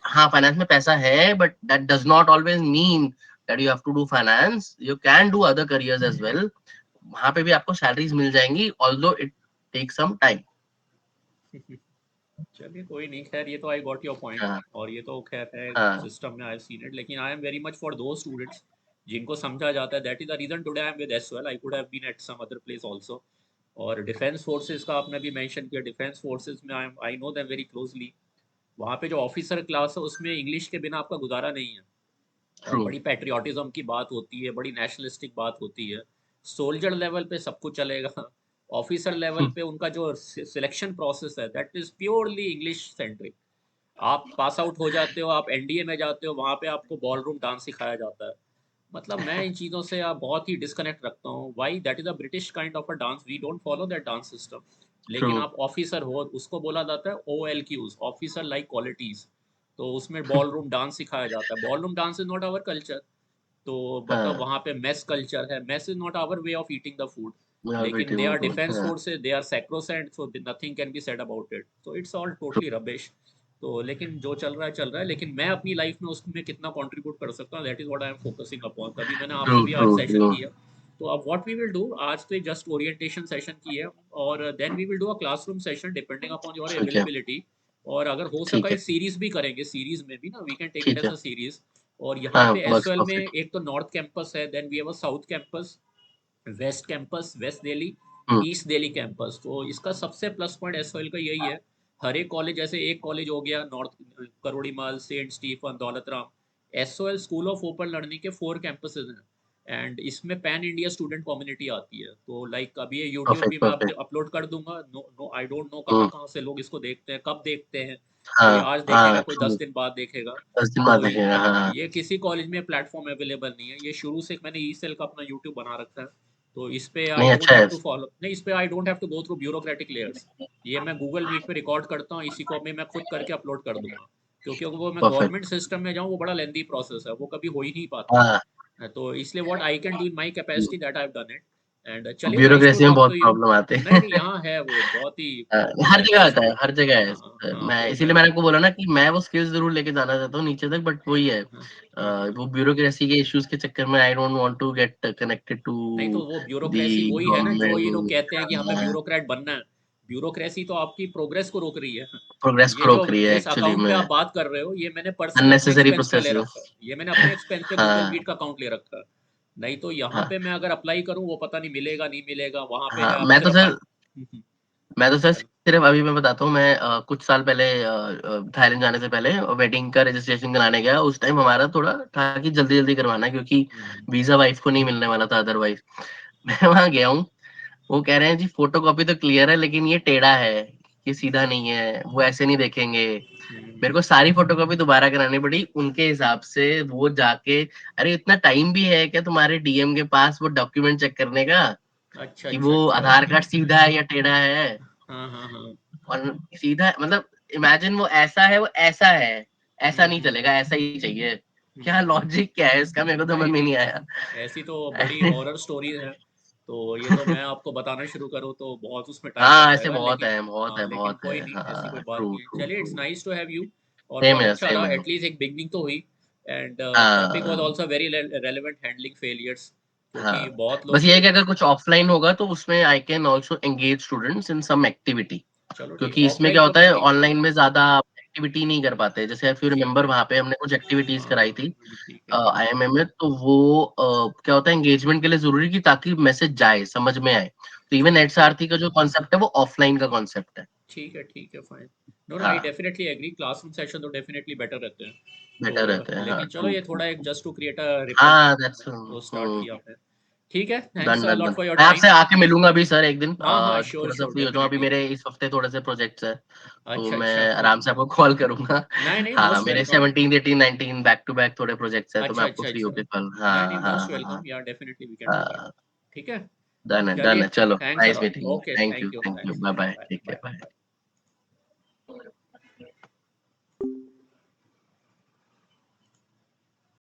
हाँ फाइनेंस में पैसा है, but that does not always mean that you have to do finance, you can do other careers as well. वहां पे भी आपको सैलरीज मिल जाएंगी, although it take some time. चलिए, कोई नहीं, खैर ये तो आई गॉट योर पॉइंट, हाँ, और ये तो खैर है हाँ, सिस्टम में, आई हैव सीन इट। लेकिन I am very much for those students जिनको समझा जाता है, that is the reason today I am with as well, I could have been at some other place also. और डिफेंस फोर्सेस का आपने भी mention किया, डिफेंस फोर्सेस में I know them very closely. वहाँ पे जो ऑफिसर क्लास है उसमें इंग्लिश के बिना आपका गुजारा नहीं है, और ट्रू। बड़ी पैट्रियाटिज्म की बात होती है, बड़ी नेशनलिस्टिक बात होती है। सोल्जर लेवल पे सब कुछ चलेगा, ऑफिसर लेवल पे उनका जो सिलेक्शन प्रोसेस है that is purely English centric. आप पास आउट हो जाते हो, आप एनडीए में जाते हो, वहाँ पे आपको बॉल रूम डांस सिखाया जाता है। मतलब मैं इन चीज़ों से आप बहुत ही डिस्कनेक्ट रखता हूँ। Why? That is a British kind of a dance, we don't follow that dance system. True. लेकिन आप ऑफिसर हो, उसको बोला जाता है O L Qs, officer like qualities. तो उसमें बॉल रूम डांस सिखाया जाता है। Ballroom dance is not our culture. तो मतलब हाँ, वहाँ पे मेस कल्चर है, mess is not our way of eating the food. लेकिन दे आर हाँ, डिफेंस हाँ, forces, they are sacrosanct, so nothing can be said about it, तो इट्स ऑल टोटली रबिश। तो लेकिन जो चल रहा है चल रहा है, लेकिन मैं अपनी लाइफ में उसमें कितना कंट्रीब्यूट कर सकता हूँ, that is what I am focusing upon. तभी मैंने ट्रू, आपसे भी आज ट्रू, सेशन ट्रू। किया तो अब व्हाट वी विल डू, आज तो जस्ट ओरिएंटेशन सेशन की है, और then we will do a classroom session depending upon your ठीक है, अवेलेबिलिटी, और अगर हो ठीक सका है, एक सीरीज भी करेंगे, सीरीज में भी ना वी कैन टेक इट ठीक एज है। A series. और यहाँ हाँ, पे वर्क्स एसओएल में परफेक्ट। एक तो नॉर्थ कैंपस है, then we have a south campus, west campus, west Delhi, हुँ, ईस्ट दिल्ली कैंपस। तो इसका सबसे प्लस पॉइंट एसओएल का यही है, हर एक कॉलेज, जैसे एक कॉलेज हो गया north करोड़ीमाल, Saint Stephen, Daulat Ram, SOL school of open learning के 4 कैंपसेस हैं, एंड इसमें पैन इंडिया स्टूडेंट कम्युनिटी आती है। तो लाइक अभी ये यूट्यूब परफेक्ट, भी मैं परफेक्ट। अपलोड कर दूंगा, no no I don't know कहाँ हुँ, कहाँ से लोग इसको देखते हैं, कब देखते हैं, कोई हाँ, आज देखेगा, हाँ, कोई ट्रू। 10 दिन बाद देखेगा। 10 दिन बाद तो देखेगा, हाँ। ये किसी कॉलेज में प्लेटफॉर्म अवेलेबल नहीं है, ये शुरू से मैंने ई सेल का अपना यूट्यूब बना रखा है। तो इस पे आई नहीं, डोंट अच्छा हैव है। टू फॉलो, नहीं इस पे I don't have to go through bureaucratic layers. ये मैं गूगल मीट पे रिकॉर्ड करता हूँ, इसी को मैं खुद करके अपलोड कर दूंगा, क्योंकि अगर वो मैं गवर्नमेंट परफेक्ट। सिस्टम में जाऊँ वो बड़ा लेंदी प्रोसेस है, वो कभी हो ही नहीं पाता। हाँ, तो इसलिए what I can do in my capacity that I have done it. And चलिए, नाइस टू ब्यूरोक्रेसी में टॉक टू बहुत यू। प्रॉब्लम आते नहीं हैं। नहीं, यहाँ है वो बहुत ही हर लाइक जगह आता है, सिस्टम। हर जगह है। हाँ हाँ, मैं तो इसीलिए मैं मैंने आपको बोला ना कि मैं वो स्किल्स ज़रूर लेके जाना चाहता हूँ नीचे तक, बट वही है हाँ, वो ब्यूरोक्रेसी के इश्यूज़ के चक्कर में I don't want to get connected to नहीं तो वो द ब्यूरोक्रेसी वही है ना, जो ये लोग गवर्नमेंट। कहते हैं कि हमें ब्यूरोक्रेट बनना है। ब्यूरोक्रेसी तो आपकी प्रोग्रेस को रोक रही है। प्रोग्रेस ये को जो रोक रही है जिस एक्चुअली अकाउंट पे में। आप बात कर रहे हो, ये मैंने पर्सनल अपने अननेसेसरी एक्सपेंस पे ले प्रोसेसेस। रखा है, ये मैंने अपने एक्सपेंस पे गूगल हाँ, मीट का अकाउंट ले रखा है। नहीं तो यहाँ हाँ, पे मैं अगर अप्लाई करूँ, वो पता नहीं मिलेगा नहीं मिलेगा, वहां पे है हाँ। आप सिर्फ मैं तो सर चलो। सिर्फ अभी मैं बताता हूँ, मैं कुछ साल पहले थाईलैंड जाने से पहले वेडिंग का रजिस्ट्रेशन कराने गया। उस टाइम हमारा थोड़ा था कि जल्दी जल्दी करवाना है, क्योंकि वीजा वाइफ को नहीं मिलने वाला था अदरवाइज। मैं वहां गया हूँ, वो कह रहे हैं जी फोटो कॉपी तो क्लियर है लेकिन ये टेढ़ा है, ये सीधा नहीं है, वो ऐसे नहीं देखेंगे। मेरे को सारी फोटो कॉपी दोबारा करानी पड़ी उनके हिसाब से, वो जाके अरे इतना टाइम भी है क्या तुम्हारे डीएम के पास वो डॉक्यूमेंट चेक करने का अच्छा कि अच्छा वो अच्छा। आधार कार्ड सीधा है या टेढ़ा है। हाँ हाँ हाँ। और सीधा मतलब इमेजिन वो ऐसा है, वो ऐसा है, ऐसा नहीं हम्म। चलेगा, ऐसा ही चाहिए। क्या हम्म। लॉजिक क्या है इसका, मेरे को तो समझ नहीं में नहीं नहीं, आया। ऐसी तो बड़ी हॉरर स्टोरी है। तो ये तो मैं आपको बताना शुरू करूँ तो बहुत उसमें टाइम लग हाँ, ऐसे जाएगा, बहुत लेकिन है, बहुत हाँ, है, लेकिन बहुत है। कोई नहीं, ऐसी कोई हाँ, बात ट्रू, नहीं है। ट्रू, चलिए, true. It's nice to have you, और सेम बहुत है, अच्छा सेम रहा, है। एटलीस्ट एक बिगनिंग तो हुई। एंड टॉपिक वाज हाँ, also very relevant, handling failures, क्योंकि हाँ। बहुत बस लोग ये तो है कि अगर कुछ ऑफलाइन होगा तो उसमें I can also engage students in some activity, चलो ठीक, क्योंकि इसमें क्या ऑफलाइन तो होता मैं है भी, ऑनलाइन में ज्यादा एक्टिविटी नहीं कर पाते। जैसे इफ यू ठीक रिमेम्बर वहां पे हमने कुछ एक्टिविटीज कराई हाँ, थी ठीक है ठीक है। आईएमए में, तो वो क्या होता है एंगेजमेंट के लिए जरूरी कि ताकि मैसेज जाए, समझ में आए। तो इवन ठीक है एचआरटी का जो कॉन्सेप्ट है वो ऑफलाइन का कॉन्सेप्ट है। ठीक है, फाइन। नो नो, आई हाँ, डेफिनेटली एग्री, क्लासरूम सेशन तो डेफिनेटली बेटर रहते हैं। तो बेटर रहते हैं, हाँ, लेकिन चलो, ट्रू, ये ट्रू। थोड़ा एक just to create a ripple, हाँ, दैट्स वो स्टार्ट किया आपने। ठीक है, done, thanks a done, lot done. For your मैं टाइम। आपसे आके मिलूंगा अभी सर एक दिन, हाँ हाँ, श्योर थोड़ा सा श्योर, फ्री हो जाऊँ। अभी डेफिनेटली। मेरे इस हफ्ते थोड़े से प्रोजेक्ट्स हैं, तो अच्छा मैं अच्छा। आराम से आपको कॉल करूंगा। नहीं नहीं, हाँ, मोस्ट मेरे वेलकम। 17 18 19 बैक टू बैक थोड़े प्रोजेक्ट्स हैं, तो मैं अच्छा आपको अच्छा फ्री अच्छा। होके कल। नहीं नहीं, हाँ, हाँ, मोस्ट हाँ, वेलकम यार, definitely we can do that. हाँ। ठीक है। डन है, डन चलिए, है। चलो, thanks a nice lot, meeting you. Okay, thank you, thank you, thank you. Thanks, bye thanks, bye, bye ठीक है, बाय बाय। बाय।